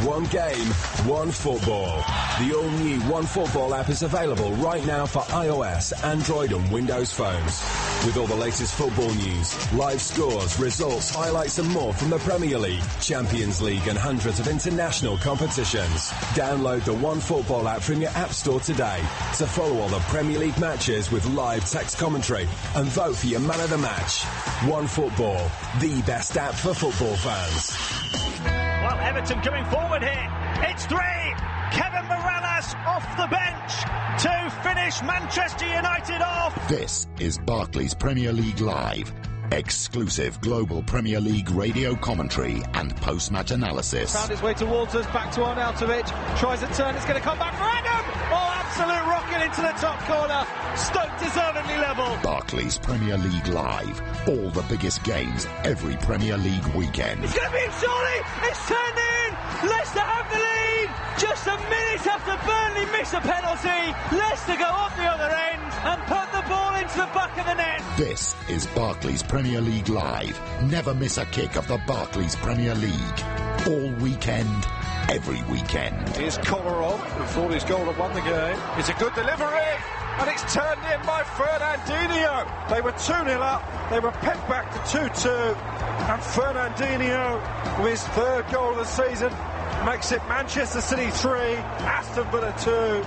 one game, one football. The all-new One Football app is available right now for iOS, Android and Windows phones. With all the latest football news, live scores, results, highlights and more from the Premier League, Champions League and hundreds of international competitions. Download the One Football app from your App Store today to follow all the Premier League matches with live text commentary and vote for your man of the match. One Football, the best app for football fans. Well, Everton coming forward here. It's 3. Kevin Morales off the bench to finish Manchester United off. This is Barclays Premier League Live. Exclusive global Premier League radio commentary and post-match analysis. Found his way towards us, back to Arnautovic. Tries a turn, it's going to come back for Adam. Oh, absolute rocket into the top corner. Stoke deservedly level. Barclays Premier League Live. All the biggest games every Premier League weekend. It's going to be in, surely. It's turned in. Leicester have the lead. Just a minute after Burnley miss a penalty. Leicester go off the other end and put the ball into the back of the net. This is Barclays Premier League Live. Never miss a kick of the Barclays Premier League. All weekend, every weekend. Here's Kolarov, who thought his goal had won the game. It's a good delivery, and it's turned in by Fernandinho. They were 2-0 up, they were pegged back to 2-2, and Fernandinho, with his 3rd goal of the season, makes it Manchester City 3, Aston Villa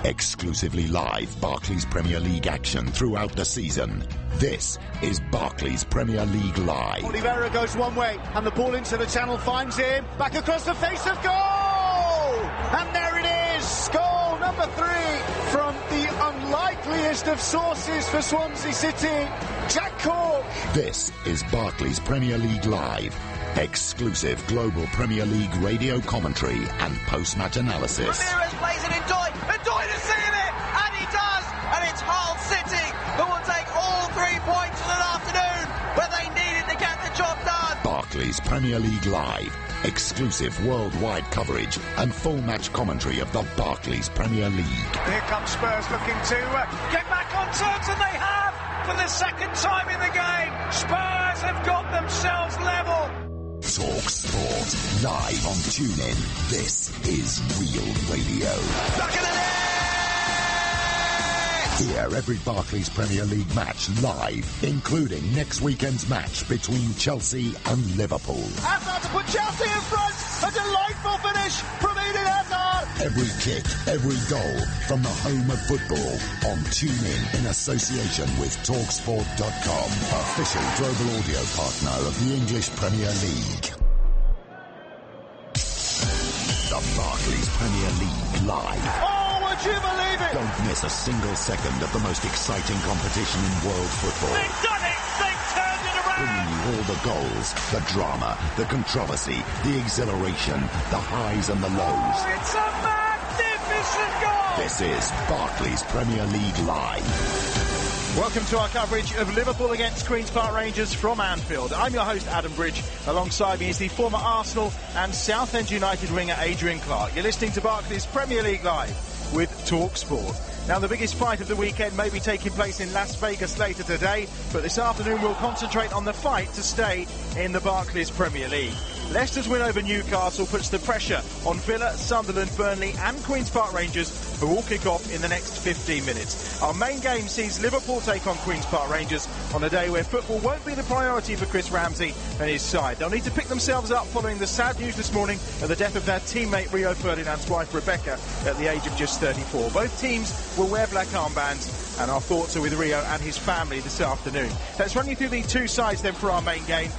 2. Exclusively live Barclays Premier League action throughout the season. This is Barclays Premier League Live. Oliveira goes one way, and the ball into the channel finds him. Back across the face of goal! And there it is! Goal number 3 from the unlikeliest of sources for Swansea City, Jack Cork. This is Barclays Premier League Live. Exclusive global Premier League radio commentary and post-match analysis. Ramirez plays it in Doyle, and Doyle is seeing it, and he does, and it's Hull City who will take all 3 points of the afternoon, where they needed to get the job done. Barclays Premier League Live. Exclusive worldwide coverage and full match commentary of the Barclays Premier League. Here comes Spurs looking to get back on terms, and they have for the 2nd time in the game. Spurs have got themselves level. talkSPORT live on TuneIn. This is real radio. Back in the net! Hear every Barclays Premier League match live, including next weekend's match between Chelsea and Liverpool. Hazard to put Chelsea in front. A delightful finish from Eden Hazard. Every kick, every goal from the home of football on TuneIn in association with talkSPORT.com, official global audio partner of the English Premier League. The Barclays Premier League Live. Oh, would you believe it? Don't miss a single second of the most exciting competition in world football. They've done it. They've turned it around. Bringing you all the goals, the drama, the controversy, the exhilaration, the highs and the lows. Oh, it's a magnificent goal. This is Barclays Premier League Live. Welcome to our coverage of Liverpool against Queen's Park Rangers from Anfield. I'm your host, Adam Bridge. Alongside me is the former Arsenal and Southend United winger Adrian Clark. You're listening to Barclays Premier League Live with talkSPORT. Now, the biggest fight of the weekend may be taking place in Las Vegas later today, but this afternoon we'll concentrate on the fight to stay in the Barclays Premier League. Leicester's win over Newcastle puts the pressure on Villa, Sunderland, Burnley and Queen's Park Rangers, who all kick off in the next 15 minutes. Our main game sees Liverpool take on Queen's Park Rangers on a day where football won't be the priority for Chris Ramsey and his side. They'll need to pick themselves up following the sad news this morning of the death of their teammate Rio Ferdinand's wife Rebecca at the age of just 34. Both teams will wear black armbands, and our thoughts are with Rio and his family this afternoon. Let's run you through the two sides then for our main game.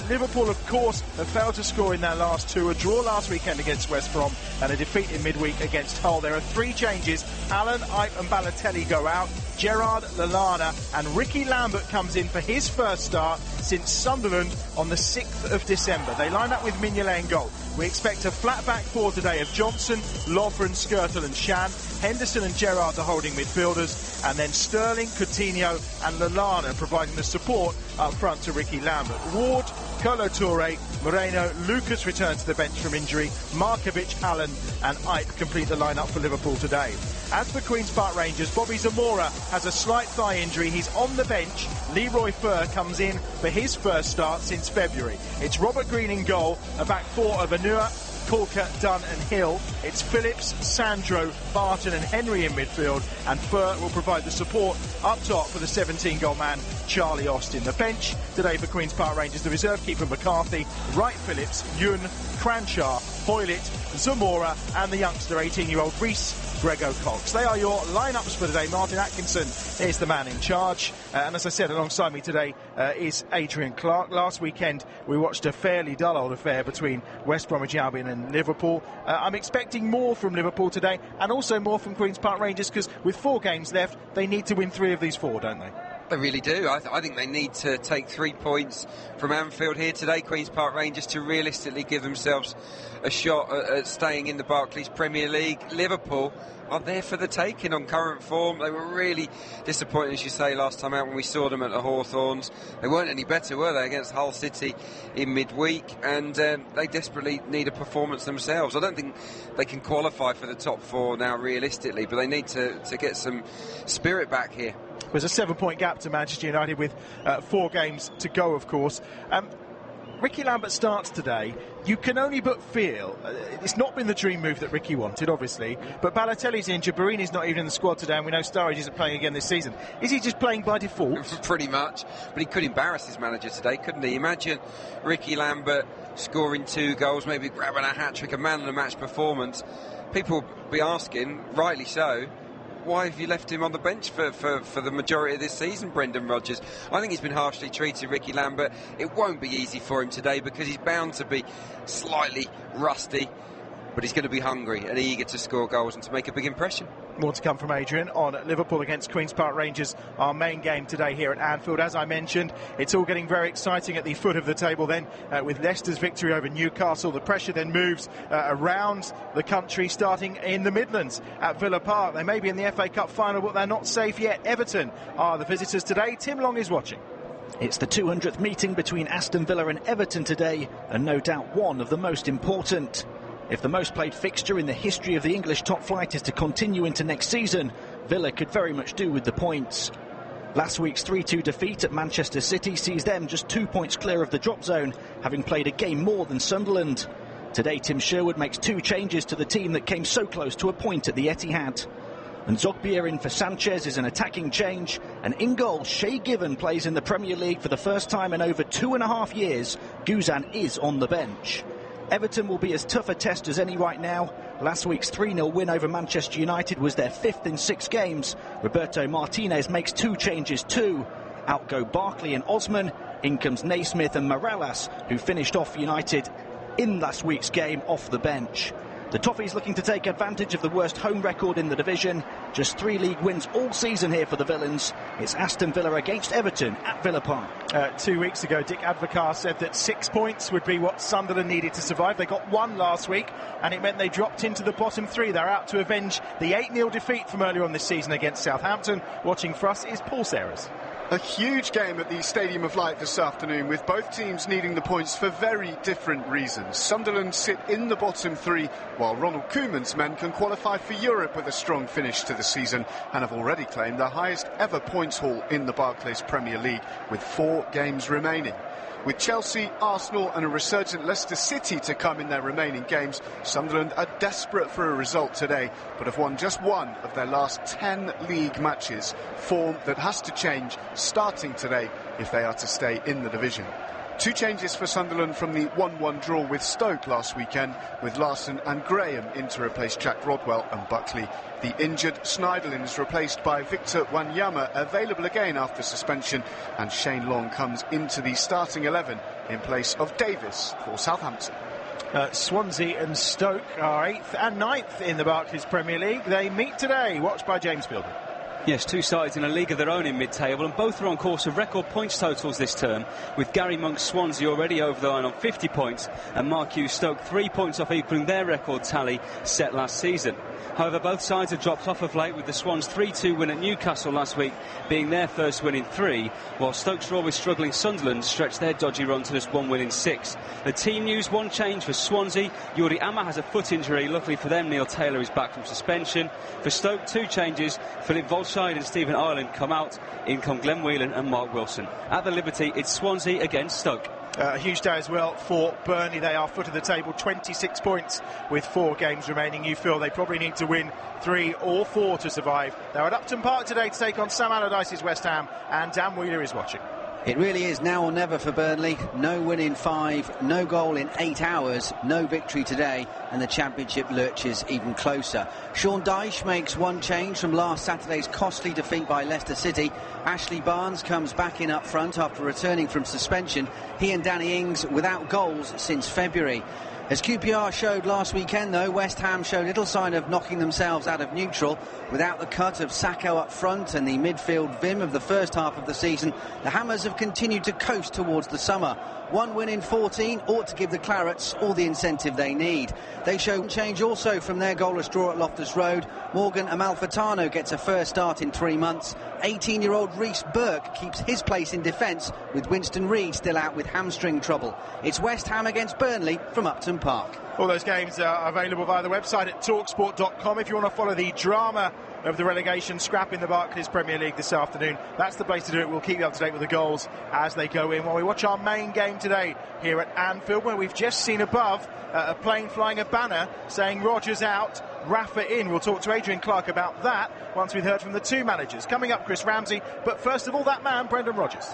Liverpool, of course, have failed to score in their last two. A draw last weekend against West Brom and a defeat in midweek against Hull. There are three changes. Allen, Ipe and Balotelli go out. Gerrard, Lallana and Ricky Lambert comes in for his first start since Sunderland on the 6th of December. They line up with Mignolet in goal. We expect a flat back four today of Johnson, Lovren, Skirtle and Shan. Henderson and Gerrard the holding midfielders, and then Sterling, Coutinho and Lallana providing the support up front to Ricky Lambert. Ward, Kolo Touré, Moreno, Lucas returns to the bench from injury. Markovic, Allen and Ipe complete the lineup for Liverpool today. As for Queen's Park Rangers, Bobby Zamora has a slight thigh injury. He's on the bench. Leroy Fer comes in for his first start since February. It's Robert Green in goal, a back four of Anua, Corker, Dunn and Hill. It's Phillips, Sandro, Barton and Henry in midfield, and Fer will provide the support up top for the 17-goal man Charlie Austin. The bench today for Queen's Park Rangers, the reserve keeper McCarthy, Wright Phillips, Yun, Cranshaw, Hoylett, Zamora and the youngster 18-year-old Reece Grego Cox. They are your lineups for today. Martin Atkinson is the man in charge. And as I said, alongside me today is Adrian Clark. Last weekend we watched a fairly dull old affair between West Bromwich Albion and Liverpool. I'm expecting more from Liverpool today and also more from Queen's Park Rangers, because with 4 games left, they need to win 3 of these 4, don't they? They really do. I think they need to take 3 points from Anfield here today, Queen's Park Rangers, to realistically give themselves a shot at staying in the Barclays Premier League. Liverpool are there for the taking on current form. They were really disappointing, as you say, last time out when we saw them at the Hawthorns. They weren't any better, were they, against Hull City in midweek, and they desperately need a performance themselves. I don't think they can qualify for the top 4 now realistically, but they need to get some spirit back here. There's a 7-point gap to Manchester United with 4 games to go, of course. Ricky Lambert starts today. You can only but feel it's not been the dream move that Ricky wanted, obviously, but Balotelli's injured, Barini's not even in the squad today, and we know Sturridge isn't playing again this season. Is he just playing by default? Pretty much, but he could embarrass his manager today, couldn't he? Imagine Ricky Lambert scoring 2 goals, maybe grabbing a hat-trick, a man-of-the-match performance. People will be asking, rightly so, why have you left him on the bench for the majority of this season, Brendan Rodgers? I think he's been harshly treated, Ricky Lambert. It won't be easy for him today because he's bound to be slightly rusty, but he's going to be hungry and eager to score goals and to make a big impression. More to come from Adrian on Liverpool against Queen's Park Rangers, our main game today here at Anfield. As I mentioned, it's all getting very exciting at the foot of the table then, with Leicester's victory over Newcastle. The pressure then moves around the country, starting in the Midlands at Villa Park. They may be in the FA Cup final, but they're not safe yet. Everton are the visitors today. Tim Long is watching. It's the 200th meeting between Aston Villa and Everton today, and no doubt one of the most important. If the most played fixture in the history of the English top flight is to continue into next season, Villa could very much do with the points. Last week's 3-2 defeat at Manchester City sees them just 2 points clear of the drop zone, having played a game more than Sunderland. Today, Tim Sherwood makes 2 changes to the team that came so close to a point at the Etihad. And Zogbia in for Sanchez is an attacking change, and in goal, Shay Given plays in the Premier League for the first time in over 2.5 years. Guzan is on the bench. Everton will be as tough a test as any right now. Last week's 3-0 win over Manchester United was their 5th in 6 games. Roberto Martinez makes 2 changes too. Out go Barkley and Osman. In comes Naismith and Morales, who finished off United in last week's game off the bench. The Toffees looking to take advantage of the worst home record in the division. Just 3 league wins all season here for the Villains. It's Aston Villa against Everton at Villa Park. 2 weeks ago, Dick Advocaat said that 6 points would be what Sunderland needed to survive. They got 1 last week, and it meant they dropped into the bottom 3. They're out to avenge the 8-0 defeat from earlier on this season against Southampton. Watching for us is Paul Serres. A huge game at the Stadium of Light this afternoon, with both teams needing the points for very different reasons. Sunderland sit in the bottom 3, while Ronald Koeman's men can qualify for Europe with a strong finish to the season and have already claimed the highest ever points haul in the Barclays Premier League, with 4 games remaining. With Chelsea, Arsenal and a resurgent Leicester City to come in their remaining games, Sunderland are desperate for a result today, but have won just 1 of their last 10 league matches, form that has to change starting today if they are to stay in the division. 2 changes for Sunderland from the 1-1 draw with Stoke last weekend, with Larson and Graham in to replace Jack Rodwell and Buckley. The injured Schneiderlin is replaced by Victor Wanyama, available again after suspension, and Shane Long comes into the starting 11 in place of Davis for Southampton. Swansea and Stoke are 8th and 9th in the Barclays Premier League. They meet today, watched by James Fielder. Yes, 2 sides in a league of their own in mid-table, and both are on course of record points totals this term, with Gary Monk's Swansea already over the line on 50 points and Mark Hughes' Stoke 3 points off equalling their record tally set last season. However, both sides have dropped off of late, with the Swans' 3-2 win at Newcastle last week being their first win in 3, while Stoke's always struggling Sunderland stretched their dodgy run to just 1 win in 6. The team news: 1 change for Swansea. Yuri Amma has a foot injury. Luckily for them, Neil Taylor is back from suspension. For Stoke, 2 changes. Philip Volscheid and Stephen Ireland come out. In come Glenn Whelan and Mark Wilson. At the Liberty, it's Swansea against Stoke. A huge day as well for Burnley. They are foot of the table, 26 points with 4 games remaining. You feel they probably need to win 3 or 4 to survive. They're at Upton Park today to take on Sam Allardyce's West Ham, and Dan Wheeler is watching. It really is now or never for Burnley. No win in 5, no goal in 8 hours, no victory today, and the Championship lurches even closer. Sean Dyche makes 1 change from last Saturday's costly defeat by Leicester City. Ashley Barnes comes back in up front after returning from suspension. He and Danny Ings without goals since February. As QPR showed last weekend, though, West Ham showed little sign of knocking themselves out of neutral. Without the cut of Sacco up front and the midfield vim of the first half of the season, the Hammers have continued to coast towards the summer. 1 win in 14 ought to give the Clarets all the incentive they need. They show change also from their goalless draw at Loftus Road. Morgan Amalfitano gets a first start in 3 months. 18-year-old Reece Burke keeps his place in defence, with Winston Reid still out with hamstring trouble. It's West Ham against Burnley from Upton Park. All those games are available via the website at talkSPORT.com. If you want to follow the drama of the relegation scrap in the Barclays Premier League this afternoon, that's the place to do it. We'll keep you up to date with the goals as they go in while we watch our main game today here at Anfield, where we've just seen above a plane flying a banner saying Rodgers out, Rafa in. We'll talk to Adrian Clark about that once we've heard from the 2 managers. Coming up, Chris Ramsey, but first of all, that man, Brendan Rodgers.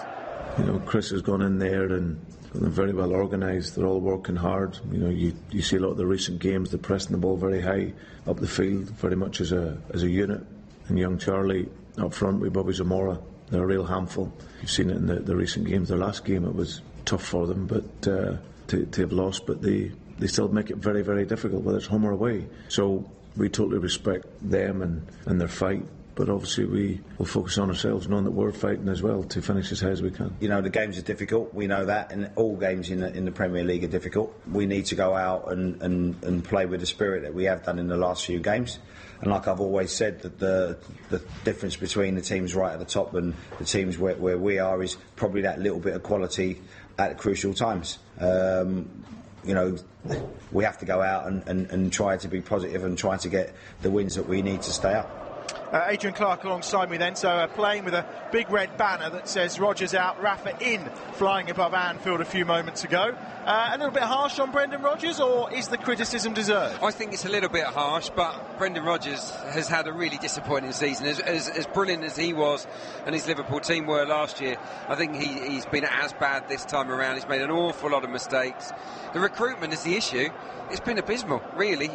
You know, Chris has gone in there and they're very well organised. They're all working hard. You know, you see a lot of the recent games. They're pressing the ball very high up the field, very much as a unit. And young Charlie up front with Bobby Zamora, they're a real handful. You've seen it in the recent games. Their last game, it was tough for them, but to have lost, but they still make it very, very difficult, whether it's home or away. So we totally respect them and their fight. But obviously we will focus on ourselves, knowing that we're fighting as well to finish as high as we can. You know, the games are difficult, we know that, and all games in the Premier League are difficult. We need to go out and play with the spirit that we have done in the last few games. And like I've always said, that the difference between the teams right at the top and the teams where we are is probably that little bit of quality at crucial times. You know, we have to go out and try to be positive and try to get the wins that we need to stay up. Adrian Clark alongside me then, so playing with a big red banner that says Rodgers out, Rafa in, flying above Anfield a few moments ago. A little bit harsh on Brendan Rodgers, or is the criticism deserved? I think it's a little bit harsh, but Brendan Rodgers has had a really disappointing season. As brilliant as he was and his Liverpool team were last year, I think he's been as bad this time around. He's made an awful lot of mistakes. The recruitment is the issue. It's been abysmal, really.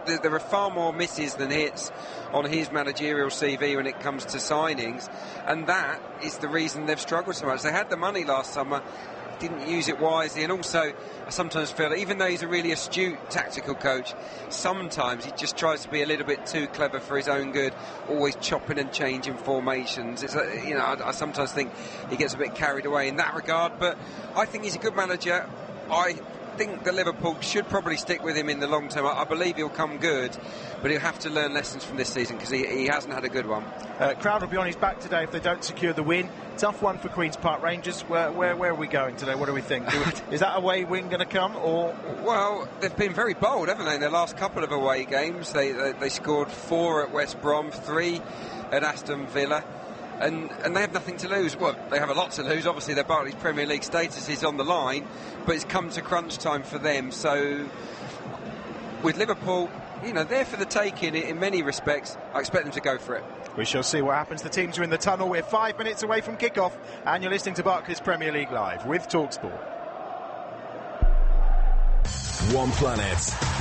There are far more misses than hits on his managerial CV when it comes to signings, and that is the reason they've struggled so much. They had the money last summer didn't use it wisely. And also, I sometimes feel that even though he's a really astute tactical coach, sometimes he just tries to be a little bit too clever for his own good, always chopping and changing formations. It's I sometimes think he gets a bit carried away in that regard, but I think he's a good manager. I think that Liverpool should probably stick with him in the long term. I believe he'll come good, but he'll have to learn lessons from this season because he hasn't had a good one. Crowd will be on his back today if they don't secure the win. Tough one for Queen's Park Rangers. Where are we going today? What do we think? Is that away win going to come? Or well, they've been very bold, haven't they? In their last couple of away games, they scored 4 at West Brom, 3 at Aston Villa. And they have nothing to lose. Well, they have a lot to lose. Obviously, their Barclays Premier League status is on the line, but it's come to crunch time for them. So, with Liverpool, they're for the taking in many respects. I expect them to go for it. We shall see what happens. The teams are in the tunnel. We're 5 minutes away from kick-off, and you're listening to Barclays Premier League Live with talkSPORT. One planet,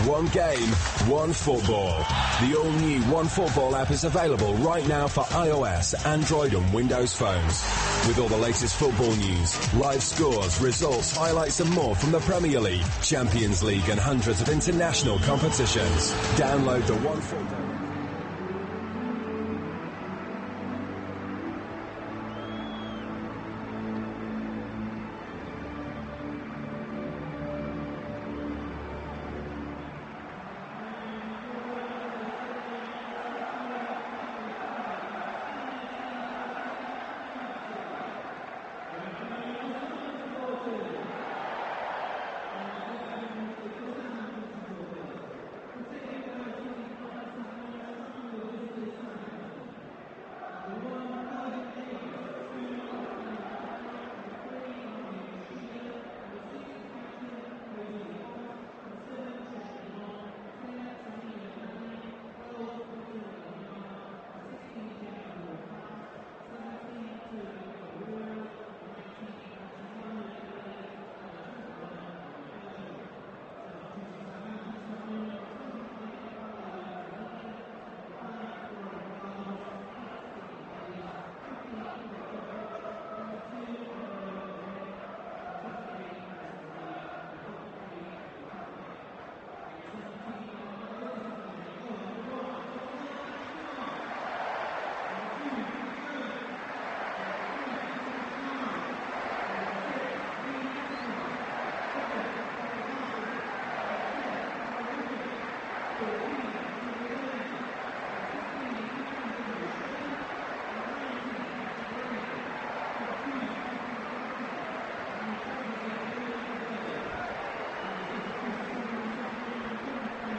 one game, one football. The all-new One Football app is available right now for iOS, Android and Windows phones. With all the latest football news, live scores, results, highlights and more from the Premier League, Champions League and hundreds of international competitions. Download the One Football.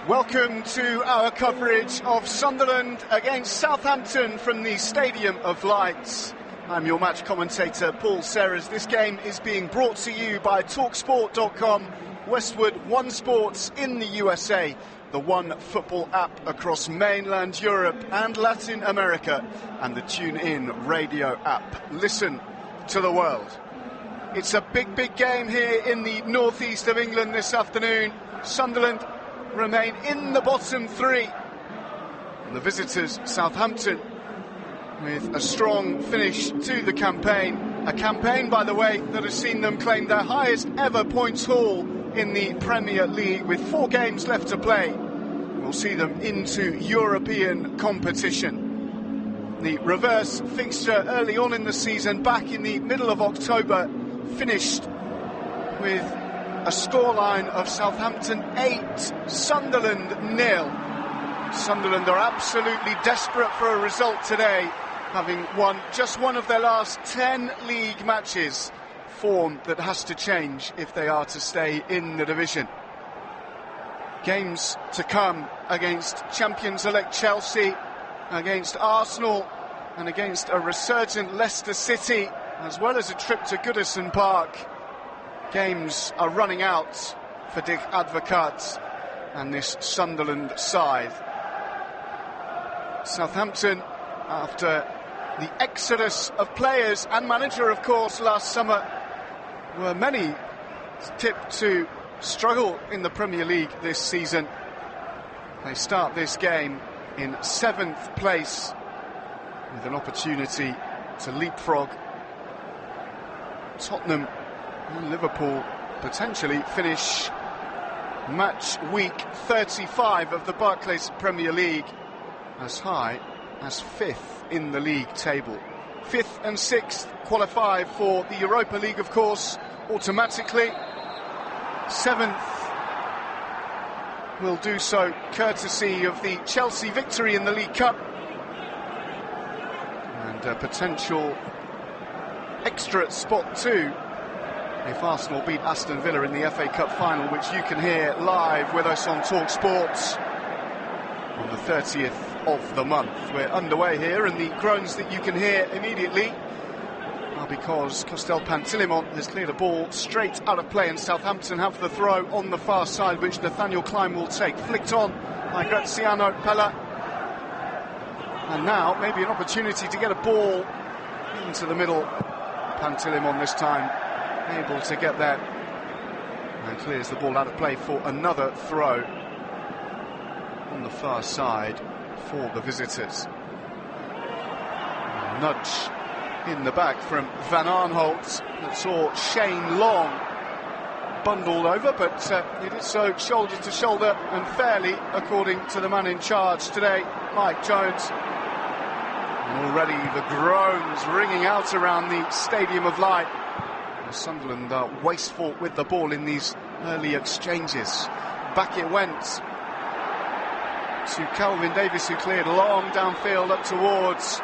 Welcome to our coverage of Sunderland against Southampton from the Stadium of Lights. I'm your match commentator, Paul Serres. This game is being brought to you by talkSPORT.com, Westwood One Sports in the USA, the One Football app across mainland Europe and Latin America, and the TuneIn radio app. Listen to the world. It's a big, big game here in the northeast of England this afternoon. Sunderland remain in the bottom 3. And the visitors, Southampton, with a strong finish to the campaign. A campaign, by the way, that has seen them claim their highest ever points haul in the Premier League with 4 games left to play. We'll see them into European competition. The reverse fixture early on in the season, back in the middle of October, finished with a scoreline of Southampton 8, Sunderland 0. Sunderland are absolutely desperate for a result today, having won just one of their last 10 league matches. Form that has to change if they are to stay in the division. Games to come against champions-elect Chelsea, against Arsenal, and against a resurgent Leicester City, as well as a trip to Goodison Park. Games are running out for Dick Advocaat and this Sunderland side. Southampton, after the exodus of players and manager, of course, last summer, were many tipped to struggle in the Premier League this season. They start this game in 7th place with an opportunity to leapfrog Tottenham And Liverpool potentially finish match week 35 of the Barclays Premier League as high as 5th in the league table. 5th and 6th qualify for the Europa League, of course, automatically. 7th will do so courtesy of the Chelsea victory in the League Cup, and a potential extra spot too if Arsenal beat Aston Villa in the FA Cup final, which you can hear live with us on talkSPORT on the 30th of the month. We're underway here, and the groans that you can hear immediately are because Costel Pantilimon has cleared a ball straight out of play, and Southampton have the throw on the far side, which Nathaniel Klein will take. Flicked on by Graziano Pella, and now maybe an opportunity to get a ball into the middle. Pantilimon this time able to get there and clears the ball out of play for another throw on the far side for the visitors. A nudge in the back from Van Aanholt that saw Shane Long bundled over, but he did so shoulder to shoulder and fairly, according to the man in charge today, Mike Jones. And already the groans ringing out around the Stadium of Light. Sunderland are wasteful with the ball in these early exchanges. Back it went to Calvin Davis, who cleared long downfield up towards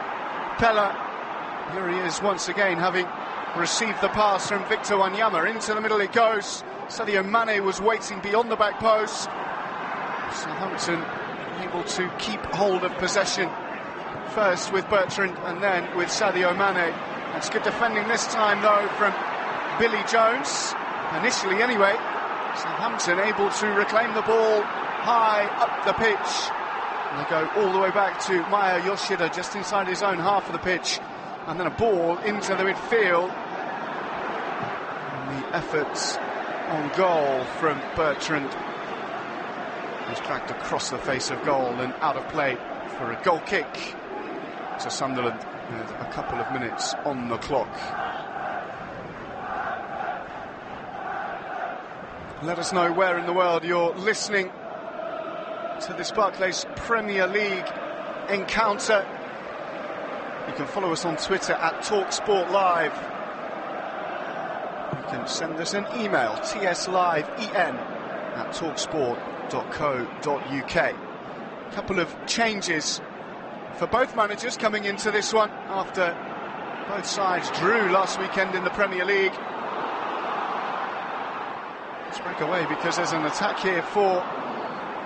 Pella. Here he is once again, having received the pass from Victor Wanyama. Into the middle it goes. Sadio Mane was waiting beyond the back post. Southampton able to keep hold of possession, first with Bertrand and then with Sadio Mane. That's good defending this time though from Billy Jones, initially anyway. Southampton able to reclaim the ball high up the pitch, and they go all the way back to Maya Yoshida just inside his own half of the pitch, and then a ball into the midfield. And the efforts on goal from Bertrand is dragged across the face of goal and out of play for a goal kick to Sunderland with a couple of minutes on the clock. Let us know where in the world you're listening to this Barclays Premier League encounter. You can follow us on Twitter at talkSPORT Live. You can send us an email, tsliven@talksport.co.uk. A couple of changes for both managers coming into this one after both sides drew last weekend in the Premier League. Let's break away because there's an attack here for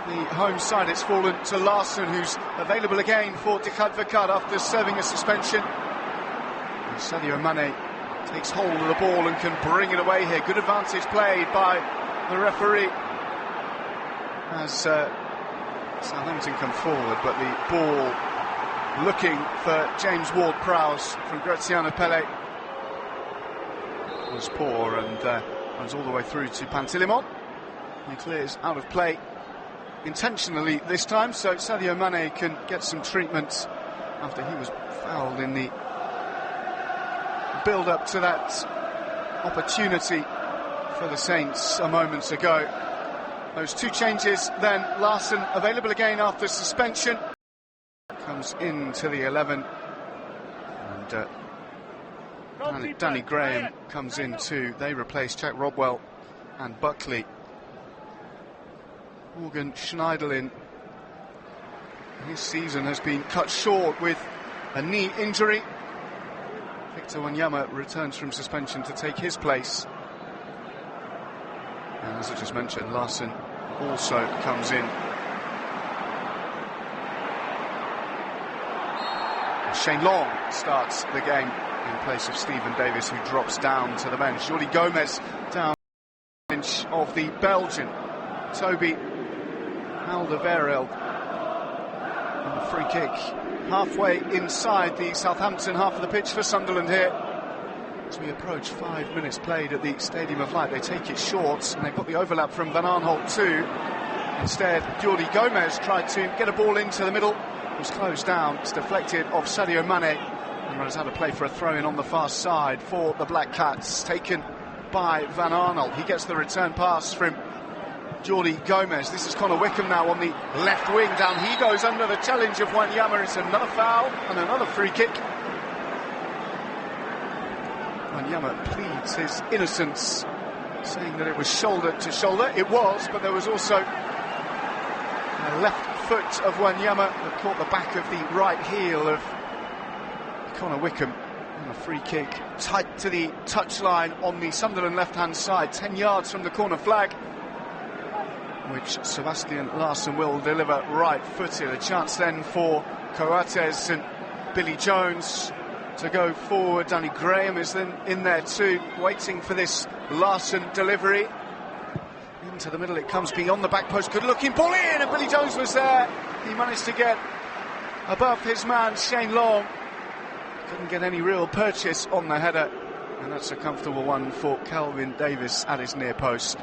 the home side. It's fallen to Larson, who's available again for De Advocaat after serving a suspension. And Sadio Mane takes hold of the ball and can bring it away here. Good advantage played by the referee as Southampton come forward, but the ball looking for James Ward-Prowse from Graziano Pelle was poor and runs all the way through to Pantilimon. He clears out of play intentionally this time, so Sadio Mane can get some treatment after he was fouled in the build-up to that opportunity for the Saints a moment ago. Those two changes then. Larson available again after suspension. Comes into the 11. And Danny Graham comes in too. They replace Jack Rodwell and Buckley. Morgan Schneiderlin, his season has been cut short with a knee injury. Victor Wanyama returns from suspension to take his place. And as I just mentioned, Larson also comes in. Shane Long starts the game in place of Stephen Davis, who drops down to the bench. Jordi Gomez down the bench of the Belgian. Toby Alderweireld on the free kick. Halfway inside the Southampton half of the pitch for Sunderland here. As we approach 5 minutes played at the Stadium of Light, they take it short, and they've got the overlap from Van Aanholt too. Instead, Jordi Gomez tried to get a ball into the middle. It was closed down. It's deflected off Sadio Mane and runs out of play for a throw-in on the far side for the Black Cats. Taken by Van Arnold. He gets the return pass from Jordi Gomez. This is Connor Wickham now on the left wing. Down he goes under the challenge of Wanyama. It's another foul and another free kick. Wanyama pleads his innocence, saying that it was shoulder to shoulder. It was, but there was also a left foot of Wanyama that caught the back of the right heel of Connor Wickham. And a free kick tight to the touchline on the Sunderland left-hand side, 10 yards from the corner flag, which Sebastian Larsson will deliver right-footed. A chance then for Coates and Billy Jones to go forward. Danny Graham is then in there too, waiting for this Larsson delivery. Into the middle it comes, beyond the back post, good looking ball in, and Billy Jones was there. He managed to get above his man Shane Long. Couldn't get any real purchase on the header, and that's a comfortable one for Calvin Davis at his near post,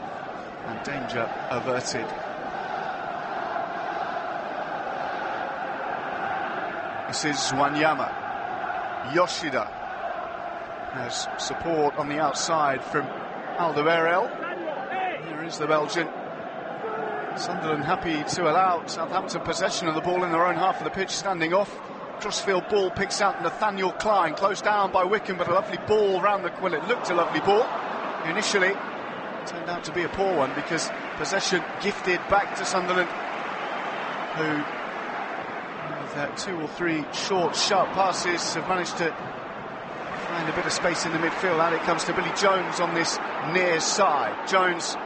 and danger averted. This is Wanyama. Yoshida has support on the outside from Alderweireld. Here is the Belgian. Sunderland happy to allow Southampton possession of the ball in their own half of the pitch, standing off. Crossfield ball picks out Nathaniel Klein, close down by Wickham, but a lovely ball round the... Well, it looked a lovely ball initially. It turned out to be a poor one because possession gifted back to Sunderland, who, with 2 or 3 short, sharp passes, have managed to find a bit of space in the midfield. Out it comes to Billy Jones on this near side. Jones,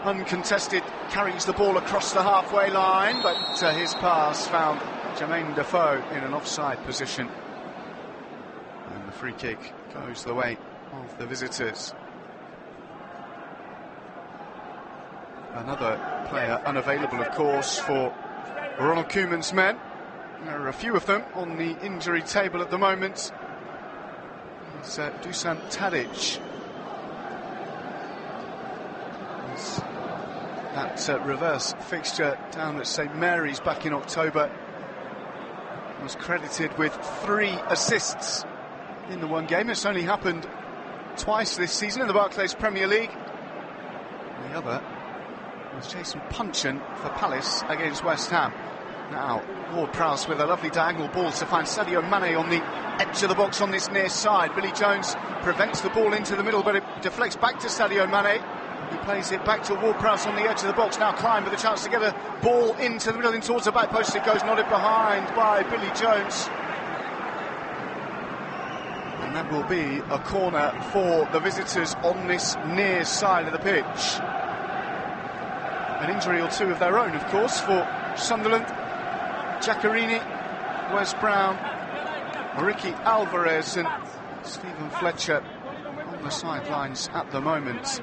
uncontested, carries the ball across the halfway line, but his pass found Jermaine Defoe in an offside position, and the free kick goes the way of the visitors. Another player unavailable, of course, for Ronald Koeman's men. There are a few of them on the injury table at the moment. It's Dusan Tadic. That reverse fixture down at St Mary's back in October was credited with 3 assists in the one game. It's only happened twice this season in the Barclays Premier League. The other was Jason Punchin for Palace against West Ham. Now Ward-Prowse with a lovely diagonal ball to find Sadio Mane on the edge of the box on this near side. Billy Jones prevents the ball into the middle, but it deflects back to Sadio Mane. He plays it back to Ward-Prowse on the edge of the box. Now Klein with a chance to get a ball into the middle, in towards the back post. It goes nodded behind by Billy Jones. And that will be a corner for the visitors on this near side of the pitch. An injury or 2 of their own, of course, for Sunderland. Giaccherini, Wes Brown, Ricky Alvarez and Stephen Fletcher on the sidelines at the moment.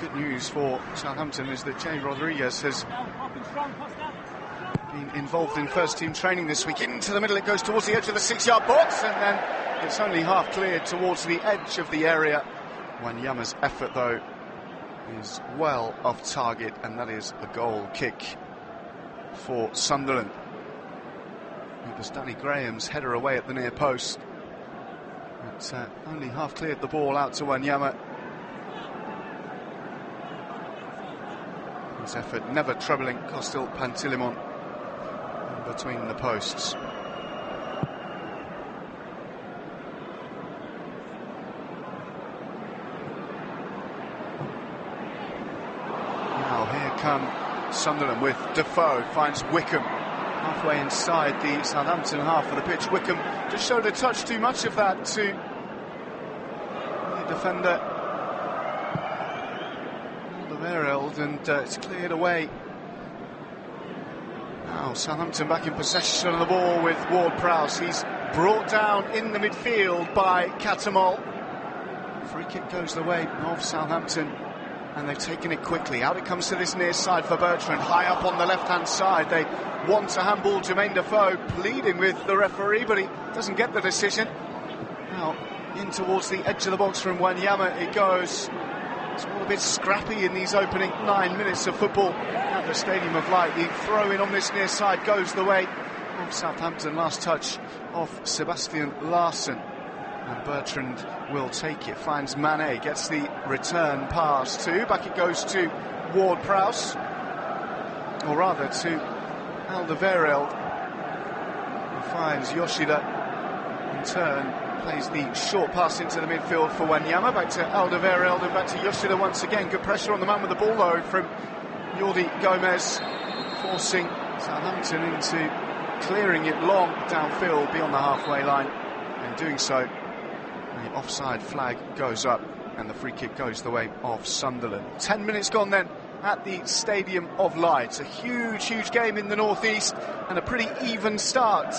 Good news for Southampton is that Jay Rodriguez has been involved in first team training this week. Into the middle it goes towards the edge of the 6-yard box, and then it's only half cleared towards the edge of the area. Wanyama's effort though is well off target, and that is a goal kick for Sunderland. It was Danny Graham's header away at the near post. It's only half cleared the ball out to Wanyama. His effort never troubling Costil Pantilimon between the posts. Now here come Sunderland with Defoe, finds Wickham halfway inside the Southampton half of the pitch. Wickham just showed a touch too much of that to the defender Alderweireld, and it's cleared away. Now Southampton back in possession of the ball with Ward-Prowse. He's brought down in the midfield by Catamol. Free kick goes the way of Southampton, and they've taken it quickly. Out it comes to this near side for Bertrand, high up on the left-hand side. They want a handball. Jermaine Defoe pleading with the referee, but he doesn't get the decision. Now in towards the edge of the box from Wanyama it goes. It's all a bit scrappy in these opening 9 minutes of football at the Stadium of Light. The throw-in on this near side goes the way of Southampton. Last touch of Sebastian Larsson. And Bertrand will take it, finds Mane, gets the return pass to, back it goes to Ward-Prowse, or rather to Alderweireld, who finds Yoshida, in turn plays the short pass into the midfield for Wanyama, back to Alderweireld and back to Yoshida once again. Good pressure on the man with the ball though from Jordi Gomez, forcing Southampton into clearing it long downfield beyond the halfway line. In doing so, the offside flag goes up and the free kick goes the way of Sunderland. 10 minutes gone then at the Stadium of Light. A huge game in the northeast and a pretty even start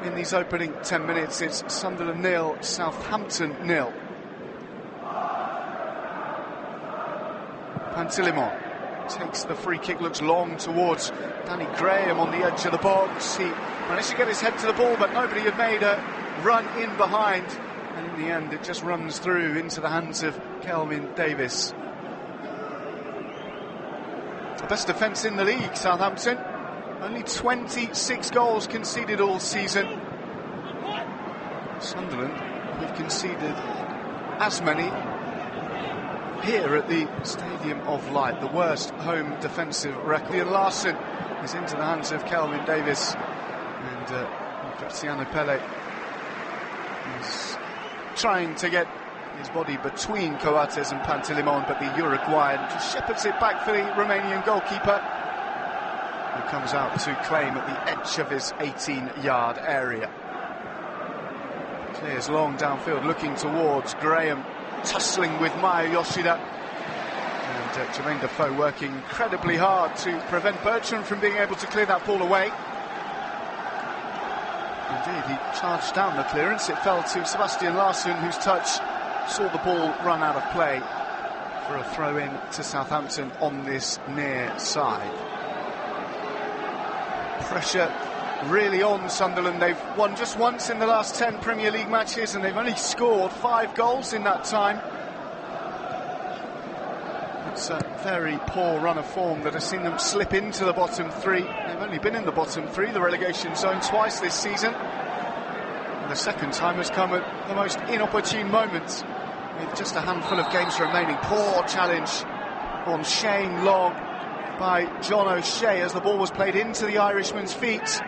in these opening 10 minutes. It's Sunderland 0, Southampton 0. Pantilimon takes the free kick, looks long towards Danny Graham on the edge of the box. He managed to get his head to the ball, but nobody had made a run in behind, and in the end it just runs through into the hands of Kelvin Davis. The best defence in the league, Southampton. Only 26 goals conceded all season. Sunderland have conceded as many here at the Stadium of Light. The worst home defensive record. Ian Larson is into the hands of Kelvin Davis, and Graziano Pelle is trying to get his body between Coates and Pantilimon, but the Uruguayan just shepherds it back for the Romanian goalkeeper, who comes out to claim at the edge of his 18-yard area. Clears long downfield, looking towards Graham, tussling with Maya Yoshida, and Jermaine Defoe working incredibly hard to prevent Bertrand from being able to clear that ball away. Indeed, he charged down the clearance. It fell to Sebastian Larsson, whose touch saw the ball run out of play for a throw-in to Southampton on this near side. Pressure really on Sunderland. They've won just once in the last 10 Premier League matches, and they've only scored 5 goals in that time. It's a very poor run of form that has seen them slip into the bottom 3. They've only been in the bottom 3, the relegation zone, twice this season, and the second time has come at the most inopportune moments, with just a handful of games remaining. Poor challenge on Shane Long by John O'Shea as the ball was played into the Irishman's feet.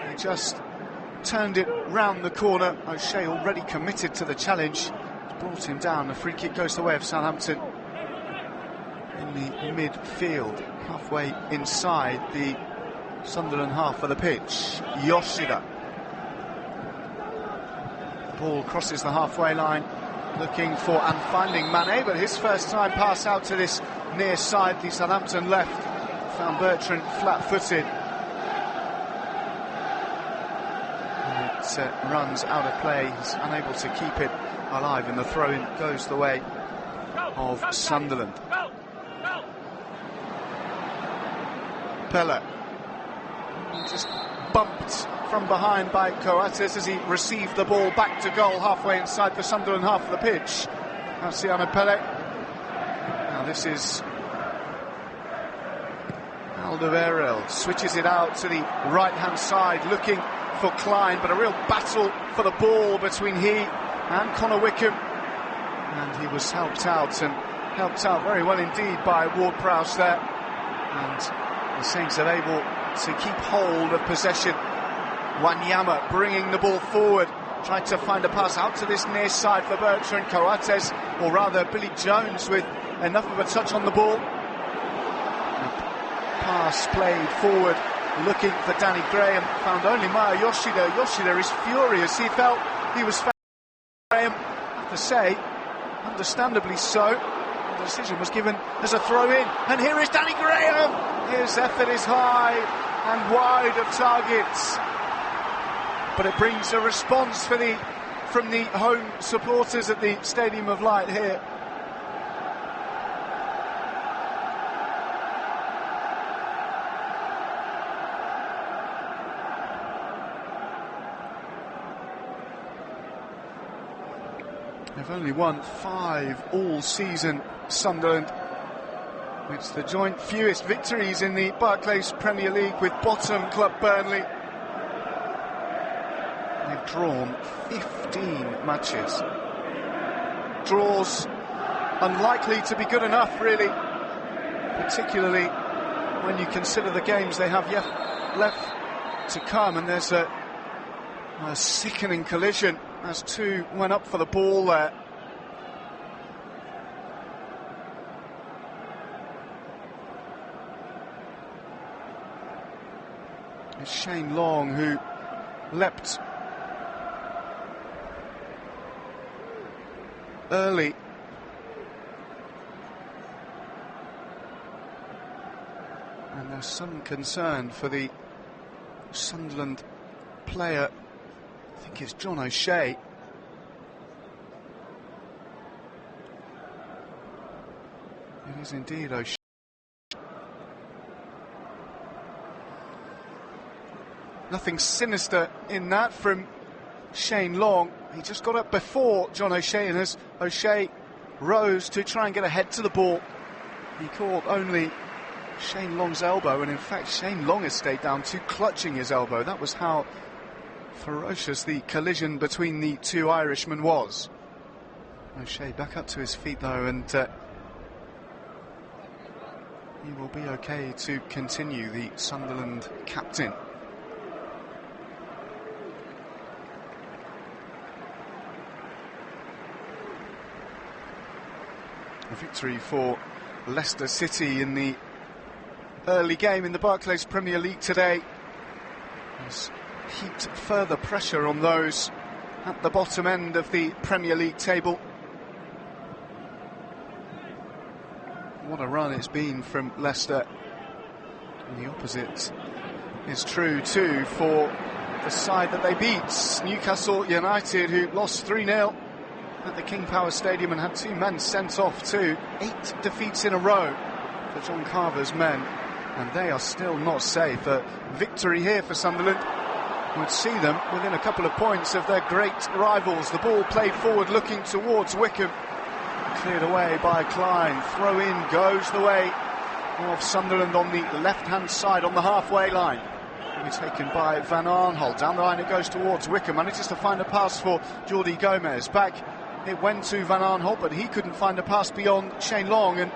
He just turned it round the corner. O'Shea already committed to the challenge, brought him down. The free kick goes the way of Southampton in the midfield, halfway inside the Sunderland half of the pitch. Yoshida. The ball crosses the halfway line, looking for and finding Mane, but his first time pass out to this near side, the Southampton left, found Bertrand flat-footed. It runs out of play. He's unable to keep it alive, and the throw-in goes the way of Sunderland. Pelle just bumped from behind by Coates as he received the ball back to goal halfway inside the Sunderland half of the pitch. Graziano Pelle. Now this is Alderweireld, switches it out to the right-hand side, looking for Klein, but a real battle for the ball between he and Connor Wickham, and he was helped out very well indeed by Ward-Prowse there, and the Saints are able to keep hold of possession. Wanyama bringing the ball forward, tried to find a pass out to this near side for Bertrand. Coates, or rather Billy Jones, with enough of a touch on the ball. Pass played forward, looking for Danny Graham, found only Maya Yoshida. Yoshida is furious. He felt he was fouled. Graham, I have to say, understandably so. The decision was given as a throw-in, and here is Danny Graham. His effort is high and wide of targets, but it brings a response from the home supporters at the Stadium of Light here. They've only won 5 all season, Sunderland. It's the joint fewest victories in the Barclays Premier League with bottom club Burnley. They've drawn 15 matches. Draws unlikely to be good enough, really, particularly when you consider the games they have yet left to come. And there's a sickening collision as two went up for the ball there. It's Shane Long who leapt early. And there's some concern for the Sunderland player. I think it's John O'Shea. It is indeed O'Shea. Nothing sinister in that from Shane Long. He just got up before John O'Shea, and as O'Shea rose to try and get ahead to the ball, he caught only Shane Long's elbow, and in fact Shane Long has stayed down to clutching his elbow. That was how ferocious the collision between the two Irishmen was. O'Shea back up to his feet though, and he will be okay to continue, the Sunderland captain. A victory for Leicester City in the early game in the Barclays Premier League today has heaped further pressure on those at the bottom end of the Premier League table. What a run it's been from Leicester. And the opposite is true too for the side that they beat, Newcastle United, who lost 3-0 at the King Power Stadium and had two men sent off too. 8 defeats in a row for John Carver's men, and they are still not safe. A victory here for Sunderland would see them within a couple of points of their great rivals. The ball played forward looking towards Wickham, cleared away by Klein. Throw in goes the way of Sunderland on the left hand side on the halfway line. It's taken by Van Arnholt. Down the line it goes towards Wickham. Manages to find a pass for Jordi Gomez. Back it went to Van Arnholt, but he couldn't find a pass beyond Shane Long, and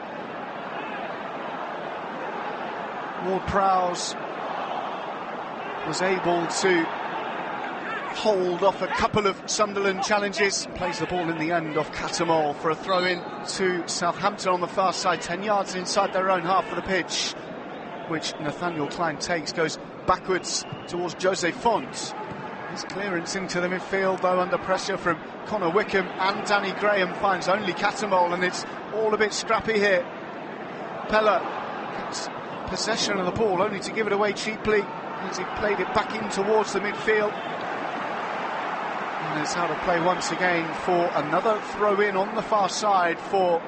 Ward-Prowse was able to hold off a couple of Sunderland challenges. Plays the ball in the end off Catamol for a throw-in to Southampton on the far side, 10 yards inside their own half of the pitch, which Nathaniel Klein takes, goes backwards towards Jose Font. His clearance into the midfield, though, under pressure from Connor Wickham, and Danny Graham finds only Catamol, and it's all a bit scrappy here. Pella gets possession of the ball, only to give it away cheaply as he played it back in towards the midfield. And it's how to play once again for another throw-in on the far side for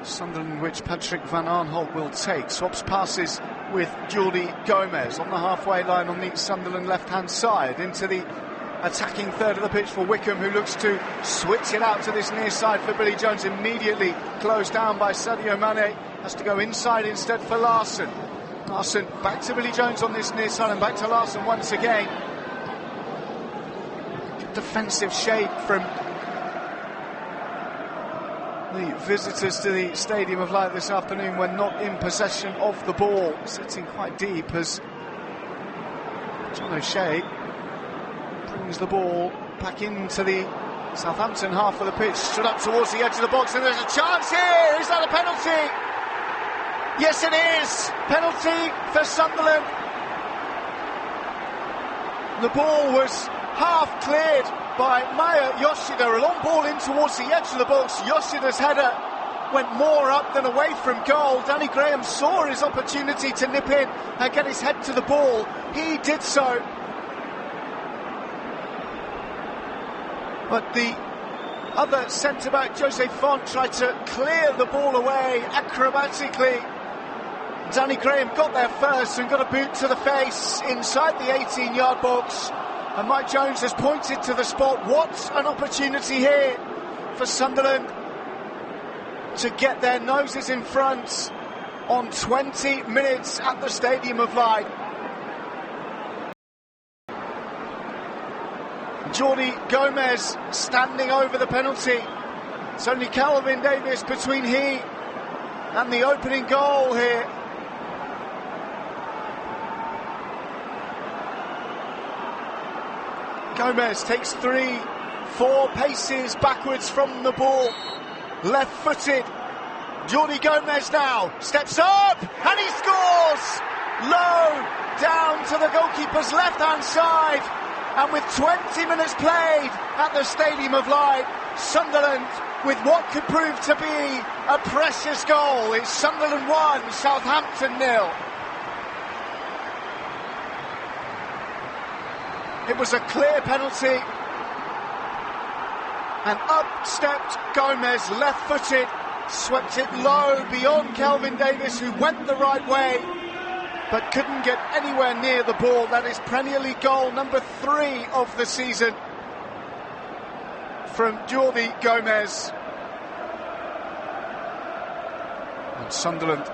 Sunderland, which Patrick Van Arnholt will take. Swaps passes with Jordi Gomez on the halfway line on the Sunderland left-hand side into the attacking third of the pitch for Wickham, who looks to switch it out to this near side for Billy Jones. Immediately closed down by Sadio Mane. Has to go inside instead for Larsson. Larsson back to Billy Jones on this near side, and back to Larsson once again. Good defensive shape from the visitors to the Stadium of Light this afternoon when not in possession of the ball, sitting quite deep as John O'Shea brings the ball back into the Southampton half of the pitch, stood up towards the edge of the box, and there's a chance here. Is that a penalty? Yes, it is. Penalty for Sunderland. The ball was half cleared by Maya Yoshida, a long ball in towards the edge of the box. Yoshida's header went more up than away from goal. Danny Graham saw his opportunity to nip in and get his head to the ball. He did so. But the other centre-back, Jose Font, tried to clear the ball away acrobatically. Danny Graham got there first and got a boot to the face inside the 18-yard box. And Mike Jones has pointed to the spot. What an opportunity here for Sunderland to get their noses in front on 20 minutes at the Stadium of Light. Jordi Gomez standing over the penalty. It's only Calvin Davis between he and the opening goal here. Gomez takes 3-4 paces backwards from the ball. Left-footed. Jordi Gomez now steps up and he scores! Low down to the goalkeeper's left-hand side. And with 20 minutes played at the Stadium of Light, Sunderland with what could prove to be a precious goal. It's Sunderland 1, Southampton 0. It was a clear penalty. And up stepped Gomez, left-footed, swept it low beyond Calvin Davis, who went the right way, but couldn't get anywhere near the ball. That is Premier League goal number 3 of the season from Jordi Gomez. And Sunderland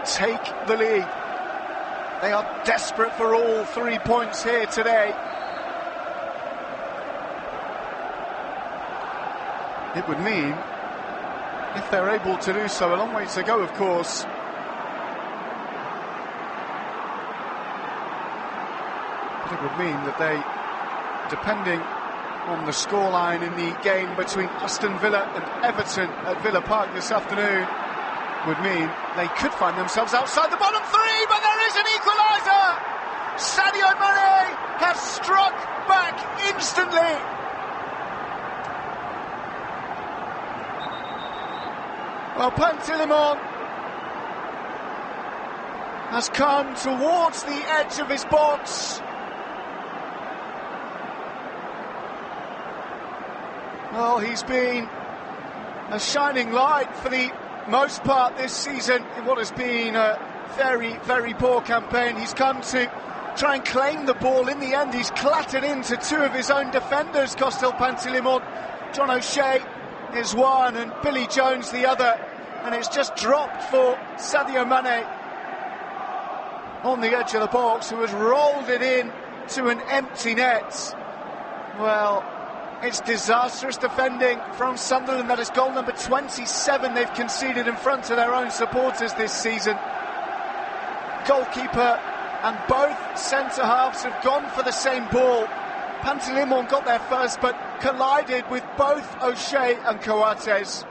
take the lead. They are desperate for all 3 points here today. It would mean, if they're able to do so, a long way to go, of course. But it would mean that they, depending on the scoreline in the game between Aston Villa and Everton at Villa Park this afternoon, would mean they could find themselves outside the bottom 3, but there is an equaliser! Sadio Mane has struck back instantly. Well, Pantilimon has come towards the edge of his box. Well, he's been a shining light for the most part this season in what has been a very, very poor campaign. He's come to try and claim the ball. In the end, he's clattered into 2 of his own defenders, Costel Pantilimon. John O'Shea is one and Billy Jones the other, and it's just dropped for Sadio Mane on the edge of the box, who has rolled it in to an empty net. Well, it's disastrous defending from Sunderland. That is goal number 27 they've conceded in front of their own supporters this season. Goalkeeper and both centre-halves have gone for the same ball. Pantilimon got there first, but collided with both O'Shea and Coates.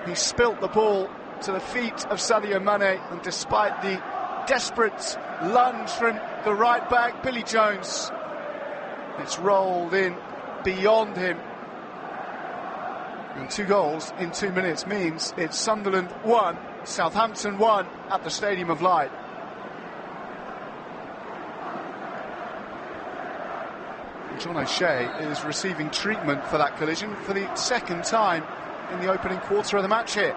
He spilt the ball to the feet of Sadio Mane, and despite the desperate lunge from the right back, Billy Jones, it's rolled in beyond him. And 2 goals in 2 minutes means it's Sunderland 1, Southampton 1 at the Stadium of Light. John O'Shea is receiving treatment for that collision for the second time in the opening quarter of the match here.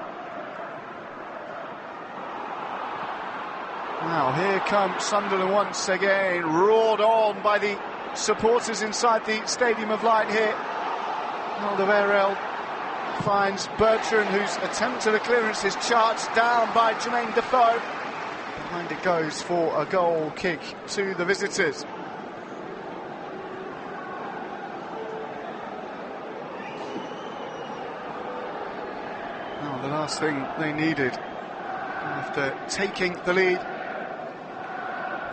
Now here comes Sunderland once again, roared on by the supporters inside the Stadium of Light here. Alderweireld finds Bertrand, whose attempt at a clearance is charged down by Jermaine Defoe. Behind it goes for a goal kick to the visitors. Now the last thing they needed after taking the lead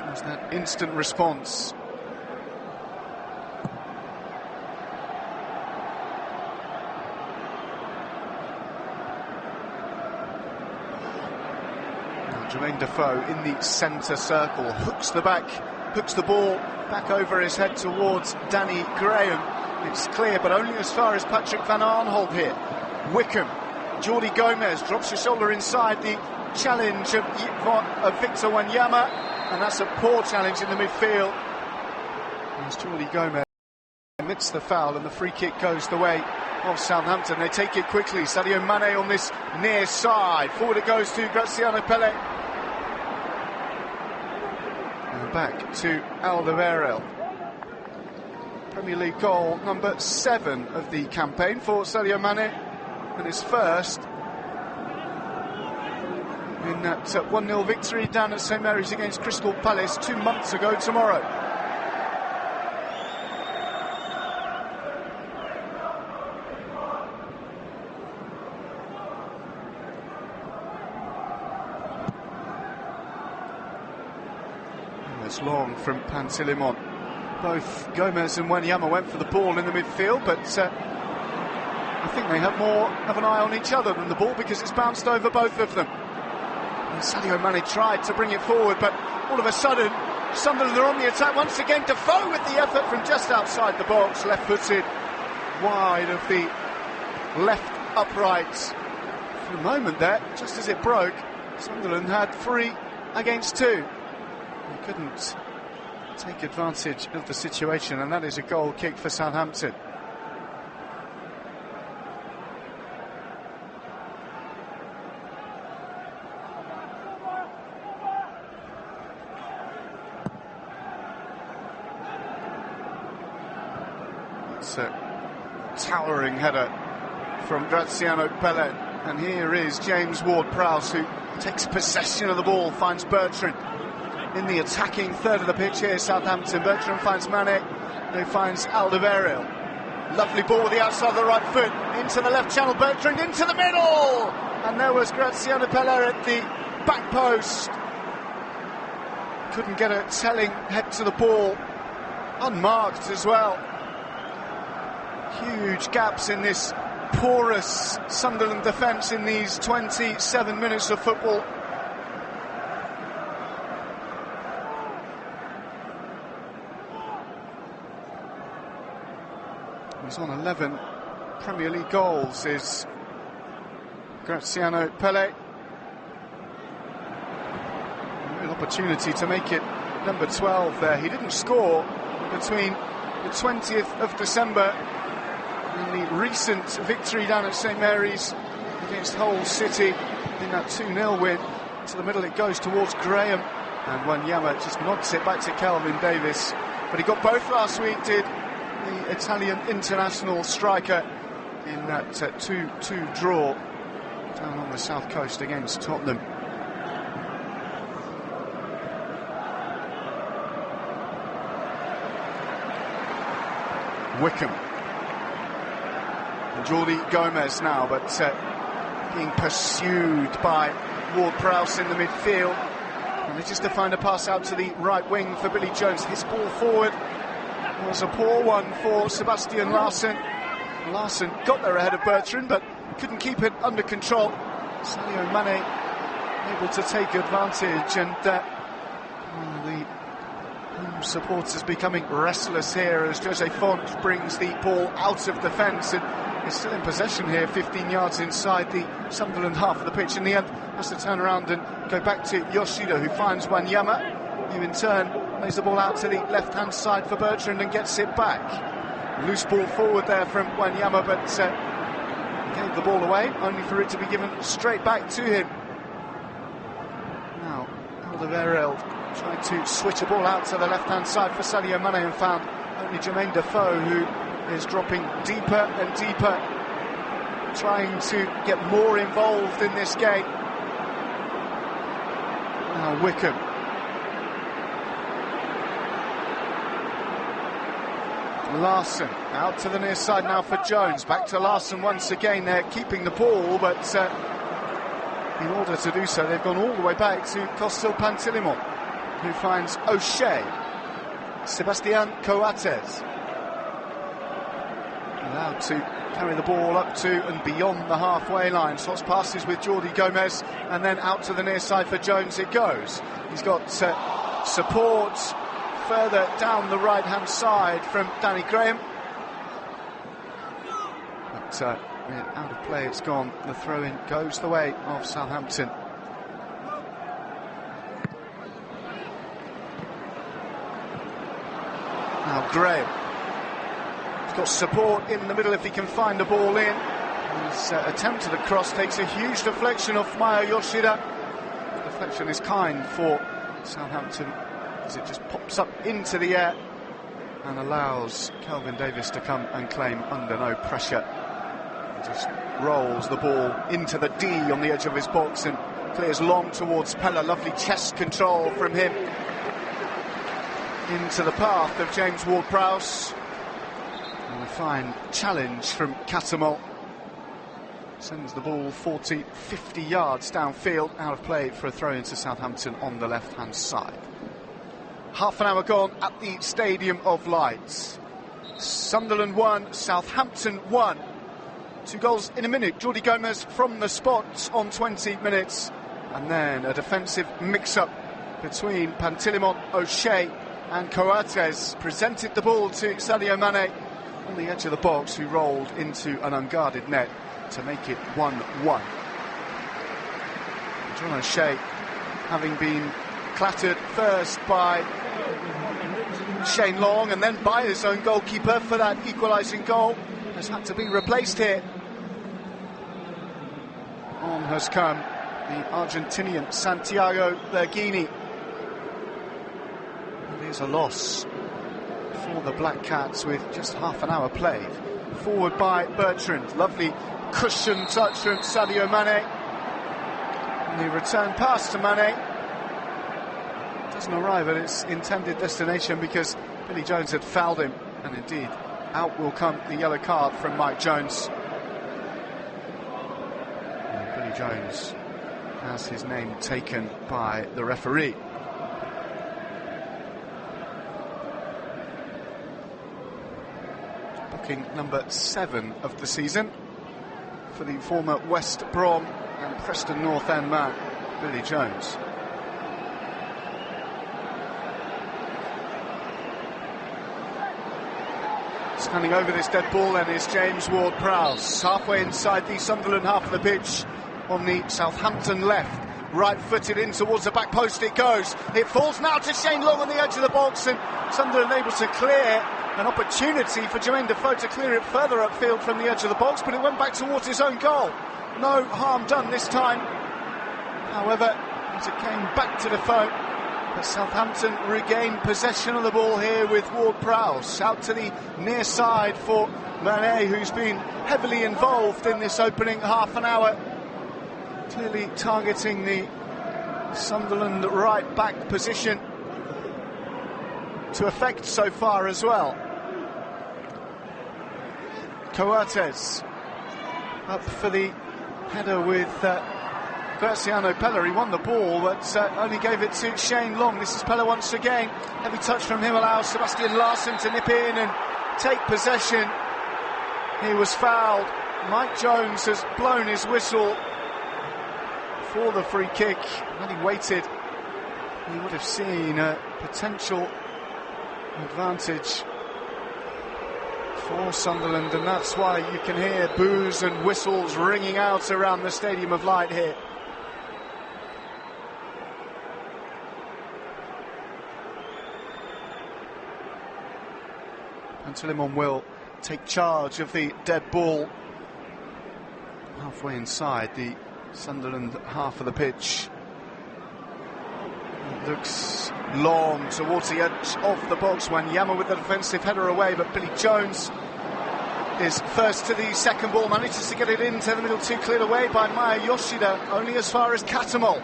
was that instant response. Jermaine Defoe in the centre circle, hooks the ball back over his head towards Danny Graham. It's clear, but only as far as Patrick Van Arnhold here. Wickham, Jordi Gomez drops his shoulder inside the challenge of Victor Wanyama, and that's a poor challenge in the midfield. As Jordi Gomez amidst the foul, and the free kick goes the way of Southampton. They take it quickly. Sadio Mane on this near side. Forward it goes to Graziano Pelle. And back to Alderweireld. Premier League goal number 7 of the campaign for Sadio Mane, and his first in that 1-0 victory down at St Mary's against Crystal Palace 2 months ago tomorrow. It's long from Pantilimon. Both Gomez and Wanyama went for the ball in the midfield, but I think they have more of an eye on each other than the ball, because it's bounced over both of them. And Sadio Mane tried to bring it forward, but all of a sudden Sunderland are on the attack once again. Defoe with the effort from just outside the box, left-footed, wide of the left upright. For a moment there, just as it broke, Sunderland had 3 against 2. They couldn't take advantage of the situation, and that is a goal kick for Southampton. It's a towering header from Graziano Pelle, and here is James Ward-Prowse, who takes possession of the ball, finds Bertrand in the attacking third of the pitch here. Southampton. Bertrand finds Mane, who finds Alderweireld. Lovely ball with the outside of the right foot into the left channel. Bertrand into the middle, and there was Graziano Pelle at the back post. Couldn't get a telling head to the ball, unmarked as well. Huge gaps in this porous Sunderland defence in these 27 minutes of football. He's on 11 Premier League goals, is Graziano Pelle. A real opportunity to make it number 12 there. He didn't score between the 20th of December and the recent victory down at St Mary's against Hull City in that 2-0 win. To the middle it goes towards Graham, and Wanyama just knocks it back to Kelvin Davis. But he got both last week, did the Italian international striker, in that 2-2 draw down on the south coast against Tottenham. Wickham. Jordi Gomez now, but being pursued by Ward-Prowse in the midfield. And they just to find a pass out to the right wing for Billy Jones. His ball forward was a poor one for Sebastian Larsson. Larsson got there ahead of Bertrand, but couldn't keep it under control. Sadio Mane able to take advantage, and the home supporters becoming restless here as Jose Font brings the ball out of defence, and is still in possession here, 15 yards inside the Sunderland half of the pitch. In the end, has to turn around and go back to Yoshida, who finds Wanyama, who in turn lays the ball out to the left-hand side for Bertrand and gets it back. Loose ball forward there from Wanyama, but gave the ball away, only for it to be given straight back to him. Now, Alderweireld tried to switch a ball out to the left-hand side for Sadio Mane and found only Jermaine Defoe, who is dropping deeper and deeper, trying to get more involved in this game. Now Wickham. Larsson out to the near side now for Jones. Back to Larsson once again. They're keeping the ball, but in order to do so, they've gone all the way back to Costil Pantilimon, who finds O'Shea. Sebastian Coates allowed to carry the ball up to and beyond the halfway line. Swaps passes with Jordi Gomez, and then out to the near side for Jones it goes. He's got support further down the right-hand side from Danny Graham. But out of play it's gone. The throw-in goes the way of Southampton. Now Graham. Got support in the middle if he can find the ball in. His attempt at the cross takes a huge deflection off Maya Yoshida. The deflection is kind for Southampton as it just pops up into the air and allows Kelvin Davis to come and claim under no pressure. He just rolls the ball into the D on the edge of his box and clears long towards Pella. Lovely chest control from him into the path of James Ward-Prowse. And a fine challenge from Catamol. Sends the ball 40, 50 yards downfield, out of play for a throw into Southampton on the left-hand side. half an hour gone at the Stadium of Light. Sunderland 1, Southampton 1. 2 goals in a minute. Jordi Gomez from the spot on 20 minutes. And then a defensive mix-up between Pantilimon, O'Shea and Coates. Presented the ball to Sadio Mane on the edge of the box, who rolled into an unguarded net to make it 1-1. John O'Shea, having been clattered first by Shane Long and then by his own goalkeeper for that equalising goal, has had to be replaced here. On has come the Argentinian Santiago Berghini. It is a loss for the Black Cats with just half an hour played. Forward by Bertrand, lovely cushion touch from Sadio Mane. And the return pass to Mane doesn't arrive at its intended destination because Billy Jones had fouled him, and indeed out will come the yellow card from Mike Jones. And Billy Jones has his name taken by the referee. Booking number 7 of the season for the former West Brom and Preston North End man, Billy Jones. Standing over this dead ball then is James Ward-Prowse, halfway inside the Sunderland half of the pitch on the Southampton left. Right-footed in towards the back post it goes. It falls now to Shane Long on the edge of the box, and Sunderland able to clear. An opportunity for Jermaine Defoe to clear it further upfield from the edge of the box, but it went back towards his own goal. No harm done this time. However, as it came back to Defoe, but Southampton regained possession of the ball here with Ward-Prowse. Out to the near side for Mane, who's been heavily involved in this opening half an hour. Clearly targeting the Sunderland right back position to effect so far as well. Coates up for the header with Graziano Pella. He won the ball, but only gave it to Shane Long. This is Pella once again. Heavy touch from him allows Sebastian Larsson to nip in and take possession. He was fouled. Mike Jones has blown his whistle for the free kick. When he waited, he would have seen a potential advantage for Sunderland, and that's why you can hear boos and whistles ringing out around the Stadium of Light here. Pantilimon will take charge of the dead ball halfway inside the Sunderland half of the pitch. It looks long towards the edge of the box when Yama with the defensive header away, but Billy Jones is first to the second ball, manages to get it into the middle, too cleared away by Maya Yoshida, only as far as Katamol.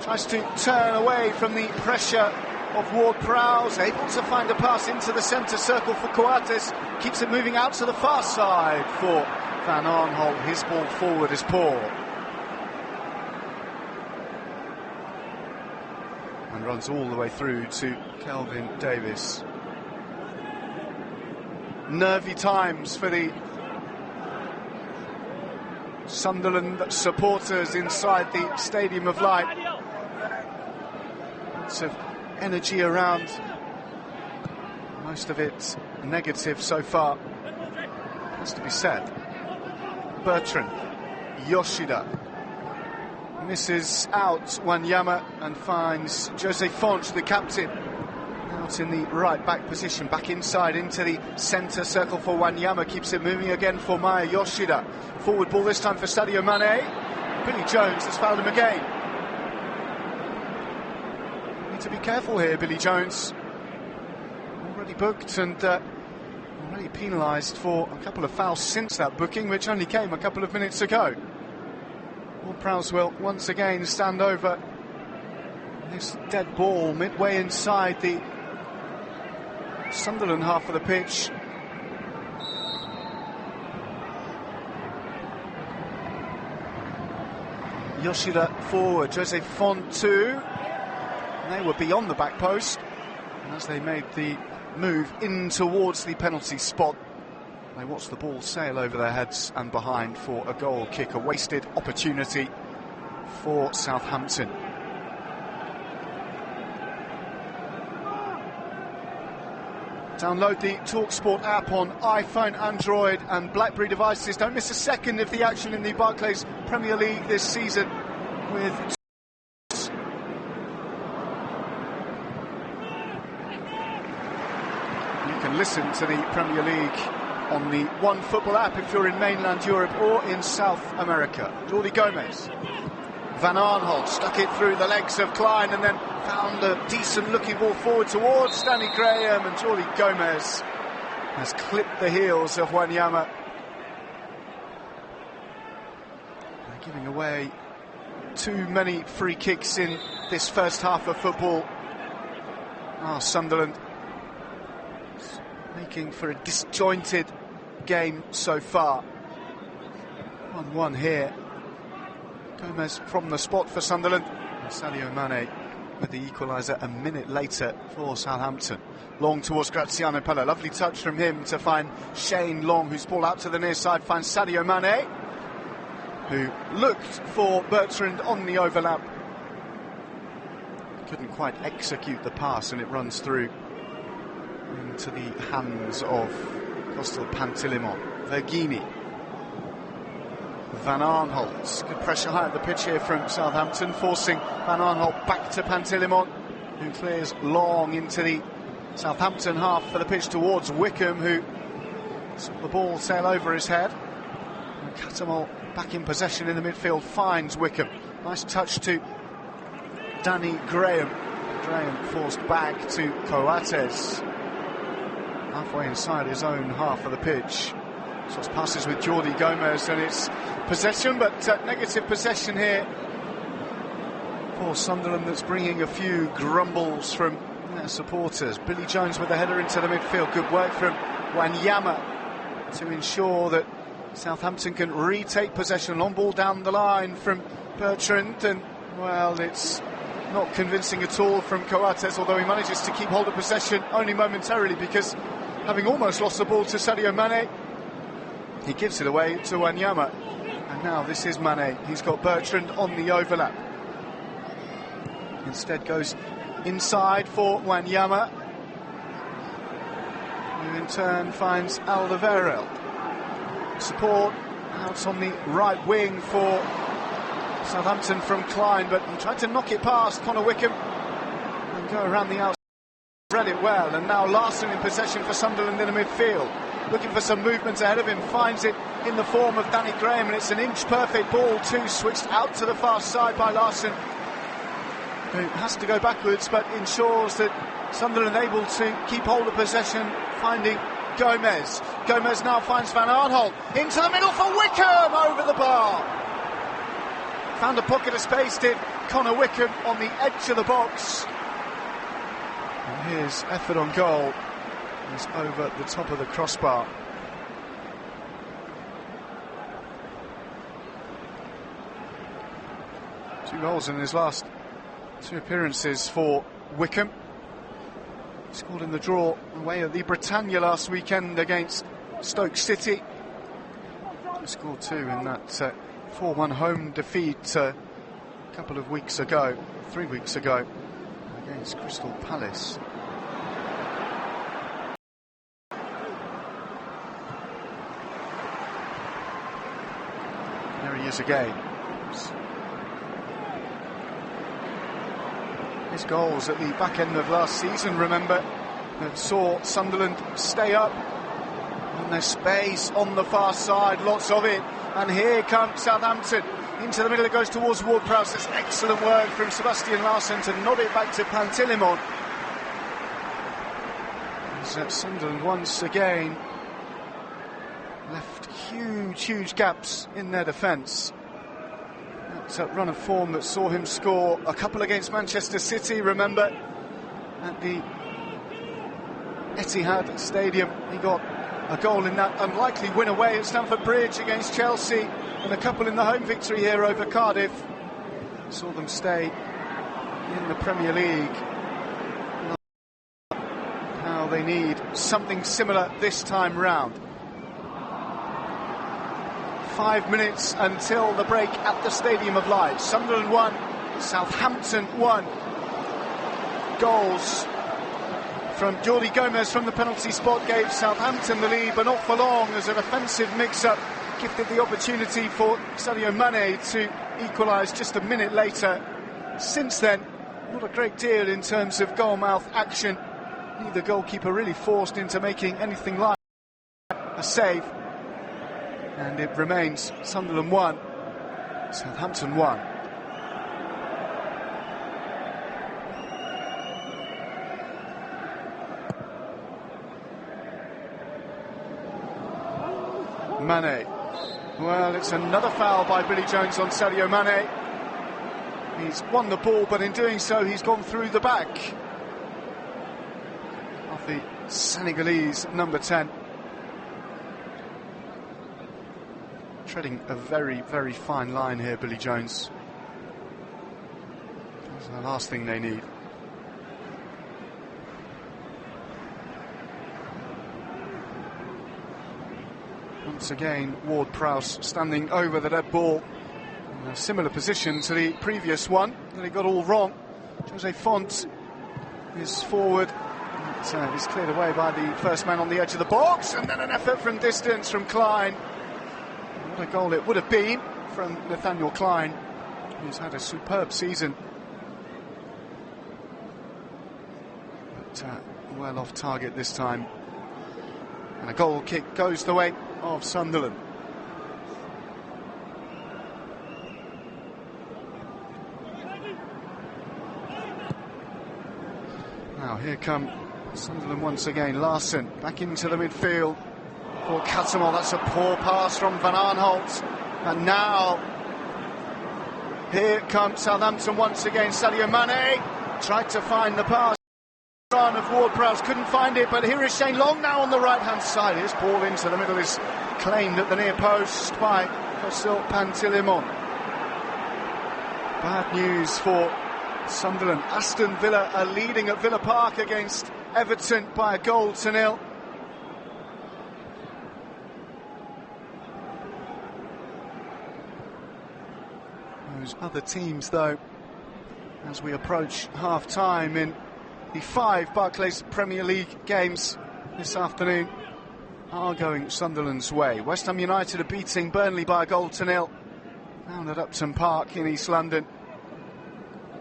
Tries to turn away from the pressure of Ward-Prowse, able to find a pass into the centre circle for Coates, keeps it moving out to the far side for Van Arnholt. His ball forward is poor. And runs all the way through to Kelvin Davis. Nervy times for the Sunderland supporters inside the Stadium of Light. Lots of energy around, most of it negative so far, has to be said. Bertrand, Yoshida misses out Wanyama and finds Jose Font, the captain, out in the right back position, back inside into the centre circle for Wanyama, keeps it moving again for Maya Yoshida. Forward ball this time for Sadio Mane. Billy Jones has fouled him again. Need to be careful here, Billy Jones. Already booked and already penalised for a couple of fouls since that booking, which only came a couple of minutes ago. Ward-Prowse will once again stand over this dead ball midway inside the Sunderland half of the pitch. Yoshida forward, Jose Font too. And they were beyond the back post. And as they made the move in towards the penalty spot, they watched the ball sail over their heads and behind for a goal kick, a wasted opportunity for Southampton. Download the talkSPORT app on iPhone, Android and BlackBerry devices. Don't miss a second of the action in the Barclays Premier League this season with you can listen to the Premier League on the One Football app if you're in mainland Europe or in South America. Jordi Gomez. Van Arnholt stuck it through the legs of Klein and then found a decent looking ball forward towards Danny Graham, and Jordi Gomez has clipped the heels of Wanyama. They're giving away too many free kicks in this first half of football. Sunderland making for a disjointed game so far. 1-1 here. Gomez from the spot for Sunderland. And Sadio Mane with the equaliser a minute later for Southampton. Long towards Graziano Pella. Lovely touch from him to find Shane Long, who's ball out to the near side, finds Sadio Mane, who looked for Bertrand on the overlap. Couldn't quite execute the pass, and it runs through into the hands of Costel Pantilimon. Vergini. Van Arnholt. Good pressure high at the pitch here from Southampton, forcing Van Arnholt back to Pantilimon, who clears long into the Southampton half for the pitch towards Wickham, who saw the ball sail over his head. And Catamol back in possession in the midfield, finds Wickham. Nice touch to Danny Graham. Graham forced back to Coates, halfway inside his own half of the pitch. So it's passes with Jordi Gomez, and it's possession, but negative possession here for Sunderland. That's bringing a few grumbles from their supporters. Billy Jones with the header into the midfield. Good work from Wanyama to ensure that Southampton can retake possession. Long ball down the line from Bertrand, and well, it's not convincing at all from Coates, although he manages to keep hold of possession only momentarily, because having almost lost the ball to Sadio Mane, he gives it away to Wanyama. And now this is Mane. He's got Bertrand on the overlap. Instead goes inside for Wanyama, who in turn finds Alderweireld. Support out on the right wing for Southampton from Klein, but he tried to knock it past Connor Wickham and go around the outside. Read it well, and now Larsson in possession for Sunderland in the midfield. Looking for some movement ahead of him, finds it in the form of Danny Graham, and it's an inch-perfect ball too, switched out to the far side by Larsson, who has to go backwards, but ensures that Sunderland able to keep hold of possession, finding Gomez. Gomez now finds Van Arnholt, into the middle for Wickham, over the bar. Found a pocket of space, did Connor Wickham on the edge of the box. And his effort on goal is over the top of the crossbar. Two goals in his last two appearances for Wickham. He scored in the draw away at the Britannia last weekend against Stoke City. He scored two in that 4-1 home defeat a couple of weeks ago, 3 weeks ago, against Crystal Palace. There he is again. His goals at the back end of last season, remember, that saw Sunderland stay up. And there's space on the far side, lots of it. And here comes Southampton. Into the middle it goes towards Ward-Prowse. It's excellent work from Sebastian Larsson to nod it back to Pantilimon. As Sunderland once again left huge gaps in their defence. That's a run of form that saw him score a couple against Manchester City, remember, at the Etihad Stadium. He got a goal in that unlikely win away at Stamford Bridge against Chelsea, and a couple in the home victory here over Cardiff. Saw them stay in the Premier League Well, they need something similar this time round. 5 minutes until the break at the Stadium of Light. Sunderland 1, Southampton 1. Goals from Jordi Gomez from the penalty spot gave Southampton the lead, but not for long, as an offensive mix-up gifted the opportunity for Sadio Mane to equalise just a minute later. Since then, not a great deal in terms of goal-mouth action. Neither goalkeeper really forced into making anything like a save. And it remains Sunderland 1, Southampton 1. Mane. Well, it's another foul by Billy Jones on Sadio Mane. He's won the ball, but in doing so, he's gone through the back of the Senegalese number 10. Treading a very, very fine line here, Billy Jones. That's the last thing they need. Once again, Ward-Prowse standing over the dead ball in a similar position to the previous one that he got all wrong. Jose Font is forward. He's cleared away by the first man on the edge of the box, and then an effort from distance from Klein. What a goal it would have been from Nathaniel Klein, who's had a superb season. But well off target this time. And a goal kick goes the way of Sunderland. Now here come Sunderland once again. Larson back into the midfield for Catamol. That's a poor pass from Van Aanholt. And now here comes Southampton once again. Sadio Mane tried to find the pass of Ward-Prowse, couldn't find it, but here is Shane Long now on the right hand side. His ball into the middle is claimed at the near post by Fasil Pantilimon. Bad news for Sunderland. Aston Villa are leading at Villa Park against Everton by a goal to nil. Those other teams, though, as we approach half-time in the 5 Barclays Premier League games this afternoon, are going Sunderland's way. West Ham United are beating Burnley by a goal to nil down at Upton Park in East London.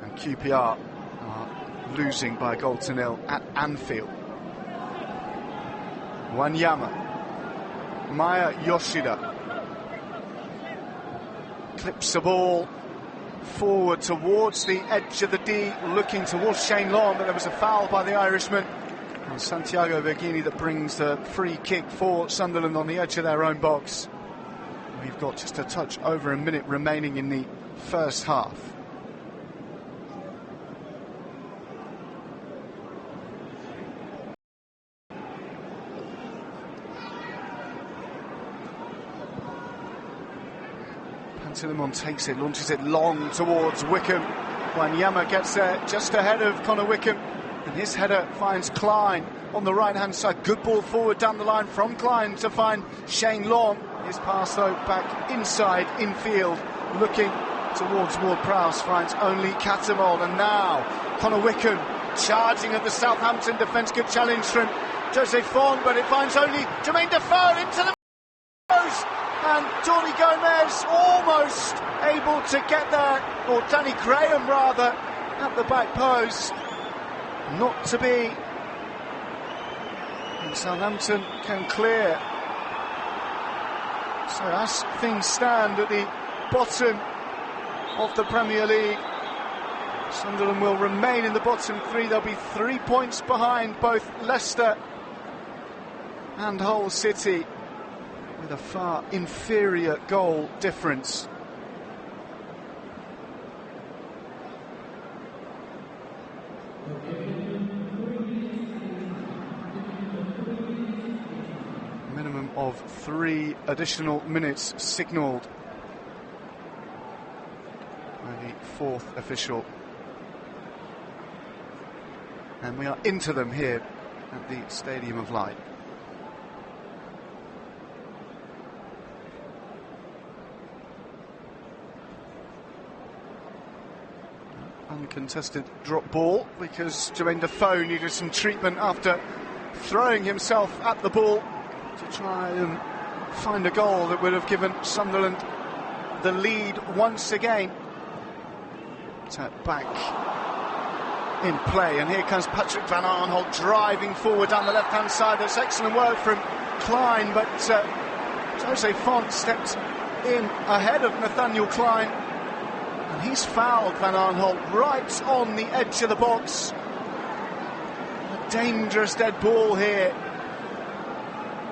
And QPR are losing by a goal to nil at Anfield. Wanyama. Maya Yoshida clips the ball forward towards the edge of the D, looking towards Shane Long, but there was a foul by the Irishman. And Santiago Vergini that brings the free kick for Sunderland on the edge of their own box. We've got just a touch over a minute remaining in the first half. Pantilimon takes it, launches it long towards Wickham. Wanyama gets there just ahead of Connor Wickham, and his header finds Klein on the right hand side. Good ball forward down the line from Klein to find Shane Long. His pass though back inside infield, looking towards Ward-Prowse, finds only Catamol. And now Connor Wickham charging at the Southampton defence. Good challenge from Jose Font, but it finds only Jermaine Defoe into the post. And Jordi Gomez almost able to get there, or Danny Graham rather, at the back post. Not to be. And Southampton can clear. So as things stand at the bottom of the Premier League, Sunderland will remain in the bottom 3. They'll be 3 points behind both Leicester and Hull City, with a far inferior goal difference. Minimum of 3 additional minutes signalled by the 4th official. And we are into them here at the Stadium of Light. Uncontested drop ball because Jermaine Defoe needed some treatment after throwing himself at the ball to try and find a goal that would have given Sunderland the lead once again. Back in play, and here comes Patrick Van Aanholt driving forward down the left-hand side. That's excellent work from Klein, but Jose Font stepped in ahead of Nathaniel Klein, and he's fouled Van Aanholt right on the edge of the box. A dangerous dead ball here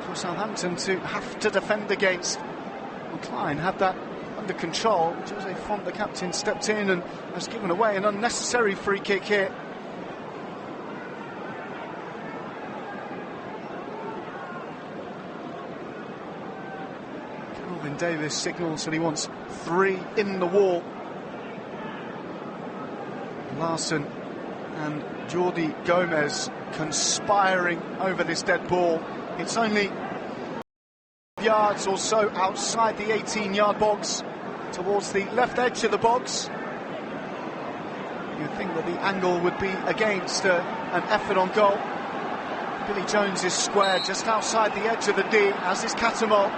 for Southampton to have to defend against. Well, Klein had that under control. Jose Font, the captain, stepped in and has given away an unnecessary free kick here. Calvin Davis signals that he wants 3 in the wall. Larson and Jordi Gomez conspiring over this dead ball. It's only yards or so outside the 18-yard box, towards the left edge of the box. You'd think that the angle would be against an effort on goal. Billy Jones is squared just outside the edge of the D, as is Catamol,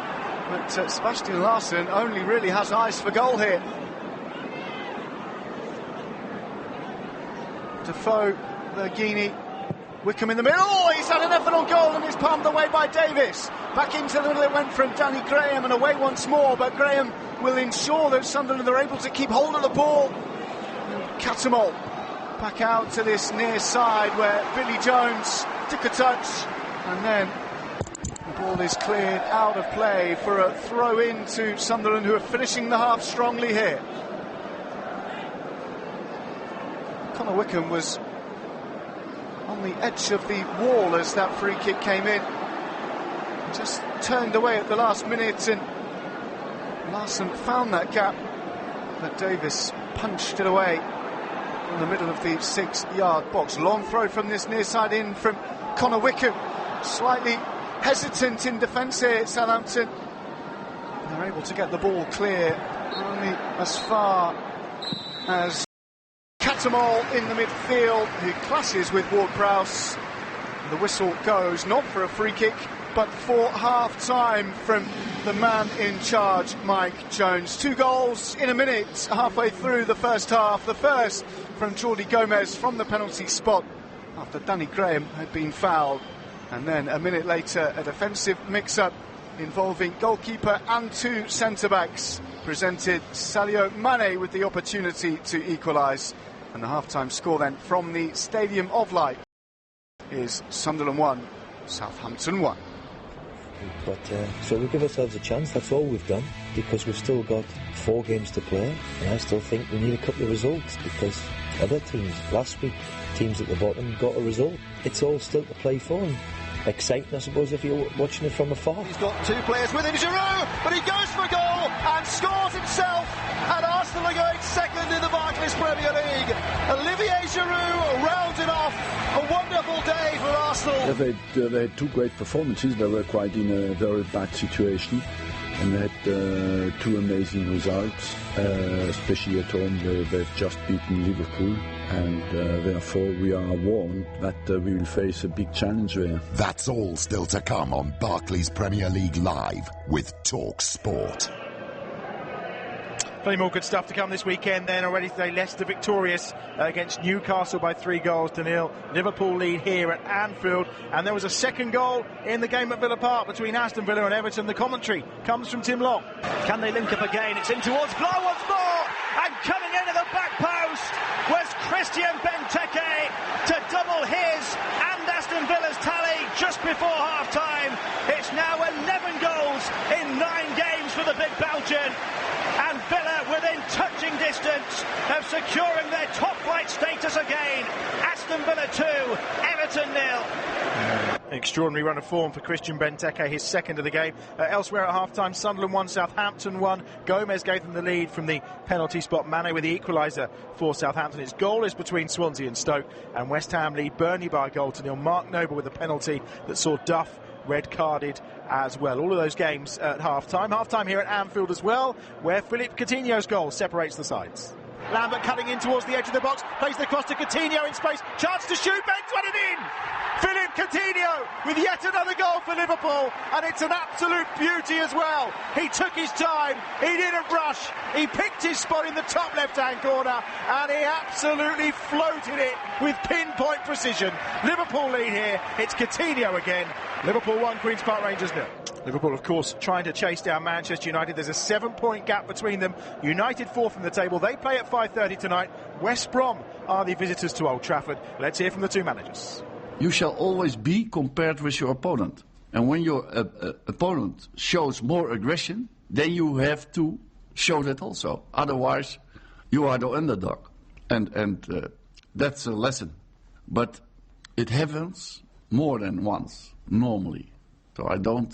but Sebastian Larson only really has eyes for goal here. Defoe, Bergini, Wickham in the middle. Oh, he's had an effort on goal and is palmed away by Davis. Back into the middle it went from Danny Graham and away once more, but Graham will ensure that Sunderland are able to keep hold of the ball. And Catamol back out to this near side where Billy Jones took a touch, and then the ball is cleared out of play for a throw in to Sunderland, who are finishing the half strongly here. Connor Wickham was on the edge of the wall as that free kick came in. Just turned away at the last minute, and Larson found that gap, but Davis punched it away from the middle of the 6-yard box. Long throw from this near side in from Connor Wickham. Slightly hesitant in defence here at Southampton. They're able to get the ball clear only as far as Catamol in the midfield, who clashes with Ward-Prowse. The whistle goes not for a free kick, but for half-time from the man in charge, Mike Jones. 2 goals in a minute, halfway through the first half. The first from Jordi Gomez from the penalty spot after Danny Graham had been fouled. And then a minute later, a defensive mix-up involving goalkeeper and 2 centre-backs presented Sadio Mane with the opportunity to equalise. And the half-time score then from the Stadium of Light is Sunderland 1, Southampton 1. But so we give ourselves a chance. That's all we've done, because we've still got 4 games to play, and I still think we need a couple of results, because other teams last week, teams at the bottom, got a result. It's all still to play for, and exciting, I suppose, if you're watching it from afar. He's got 2 players with him, Giroud, but he goes for a goal and scores himself, and Arsenal are going second in the Barclays Premier League. Olivier Giroud rounded off a wonderful day for Arsenal. They had 2 great performances. They were quite in a very bad situation, and they had 2 amazing results, especially at home. They've just beaten Liverpool, and therefore we are warned that we will face a big challenge there. That's all still to come on Barclays Premier League Live with talkSPORT. Plenty more good stuff to come this weekend then. Already today, Leicester victorious against Newcastle by 3-0. Liverpool lead here at Anfield, and there was a second goal in the game at Villa Park between Aston Villa and Everton. The commentary comes from Tim Long. Can they link up again? It's in towards Blow once more, and coming into the back post was Christian Benteke to double his and Aston Villa's tally just before half-time. It's now 11 goals in 9 games for the big Belgian, and Villa within touching distance of securing their top flight status again. Aston Villa 2, Everton 0. Extraordinary run of form for Christian Benteke, his second of the game. Elsewhere at half-time, Sunderland 1, Southampton 1. Gomez gave them the lead from the penalty spot. Mane with the equaliser for Southampton. It's goalless between Swansea and Stoke, and West Ham lead Burnley by a goal to nil. Mark Noble with a penalty that saw Duff red-carded as well. All of those games at half-time. Half-time here at Anfield as well, where Philippe Coutinho's goal separates the sides. Lambert cutting in towards the edge of the box, plays the cross to Coutinho in space, chance to shoot, Ben's got it in! Philippe Coutinho with yet another goal for Liverpool, and it's an absolute beauty as well. He took his time, he didn't rush, he picked his spot in the top left-hand corner, and he absolutely floated it with pinpoint precision. Liverpool lead here, it's Coutinho again. Liverpool 1, Queen's Park Rangers 0. Liverpool, of course, trying to chase down Manchester United. There's a 7-point gap between them. United 4th in the table. They play at 5:30 tonight. West Brom are the visitors to Old Trafford. Let's hear from the two managers. You shall always be compared with your opponent. And when your opponent shows more aggression, then you have to show that also. Otherwise, you are the underdog. And that's a lesson. But it happens more than once, normally. So I don't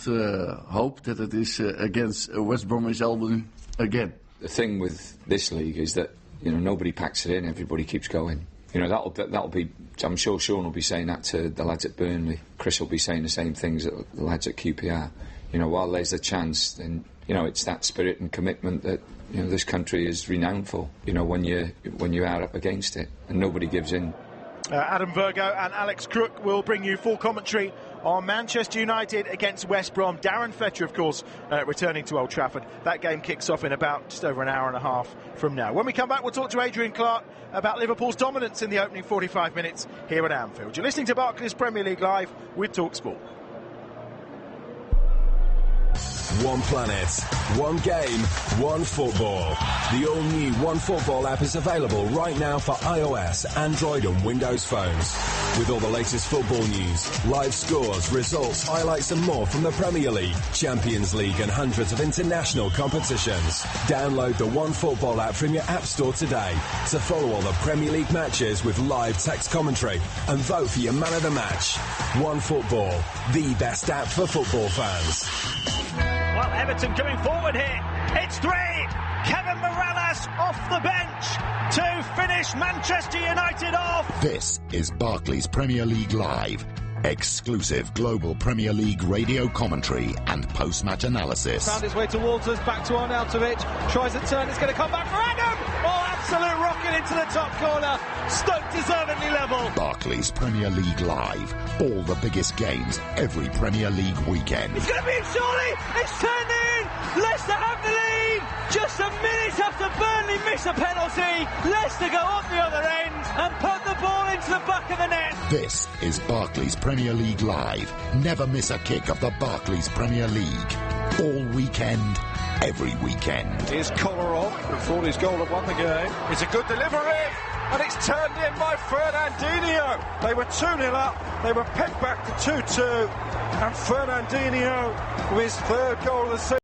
hope that it is against West Bromwich Albion again. The thing with this league is that, nobody packs it in, everybody keeps going. That'll be, I'm sure Sean will be saying that to the lads at Burnley. Chris will be saying the same things at the lads at QPR. While there's a chance, then, it's that spirit and commitment that, this country is renowned for, when you are up against it and nobody gives in. Adam Virgo and Alex Crook will bring you full commentary on Manchester United against West Brom. Darren Fletcher, of course, returning to Old Trafford. That game kicks off in about just over an hour and a half from now. When we come back, we'll talk to Adrian Clark about Liverpool's dominance in the opening 45 minutes here at Anfield. You're listening to Barclays Premier League Live with talkSPORT. One planet, one game, one football. The all-new One Football app is available right now for iOS, Android and Windows phones. With all the latest football news, live scores, results, highlights and more from the Premier League, Champions League and hundreds of international competitions. Download the One Football app from your app store today to follow all the Premier League matches with live text commentary and vote for your man of the match. One Football, the best app for football fans. Well, Everton coming forward here. It's 3. Kevin Morales off the bench to finish Manchester United off. This is Barclays Premier League Live. Exclusive global Premier League radio commentary and post-match analysis. Found his way towards us, back to Arnautovic. Tries a turn, it's going to come back for Adam! Oh, absolute rocket into the top corner. Stoke deservedly level. Barclays Premier League Live. All the biggest games every Premier League weekend. It's going to be in, surely! It's turned in! Leicester have the lead! Just a minute after Burnley miss a penalty, Leicester go up the other end and put the ball into the back of the net. This is Barclays Premier League Live. Never miss a kick of the Barclays Premier League. All weekend, every weekend. Here's Kolarov, who thought his goal had won the game. It's a good delivery, and it's turned in by Fernandinho. They were 2-0 up, they were pegged back to 2-2, and Fernandinho with his third goal of the season.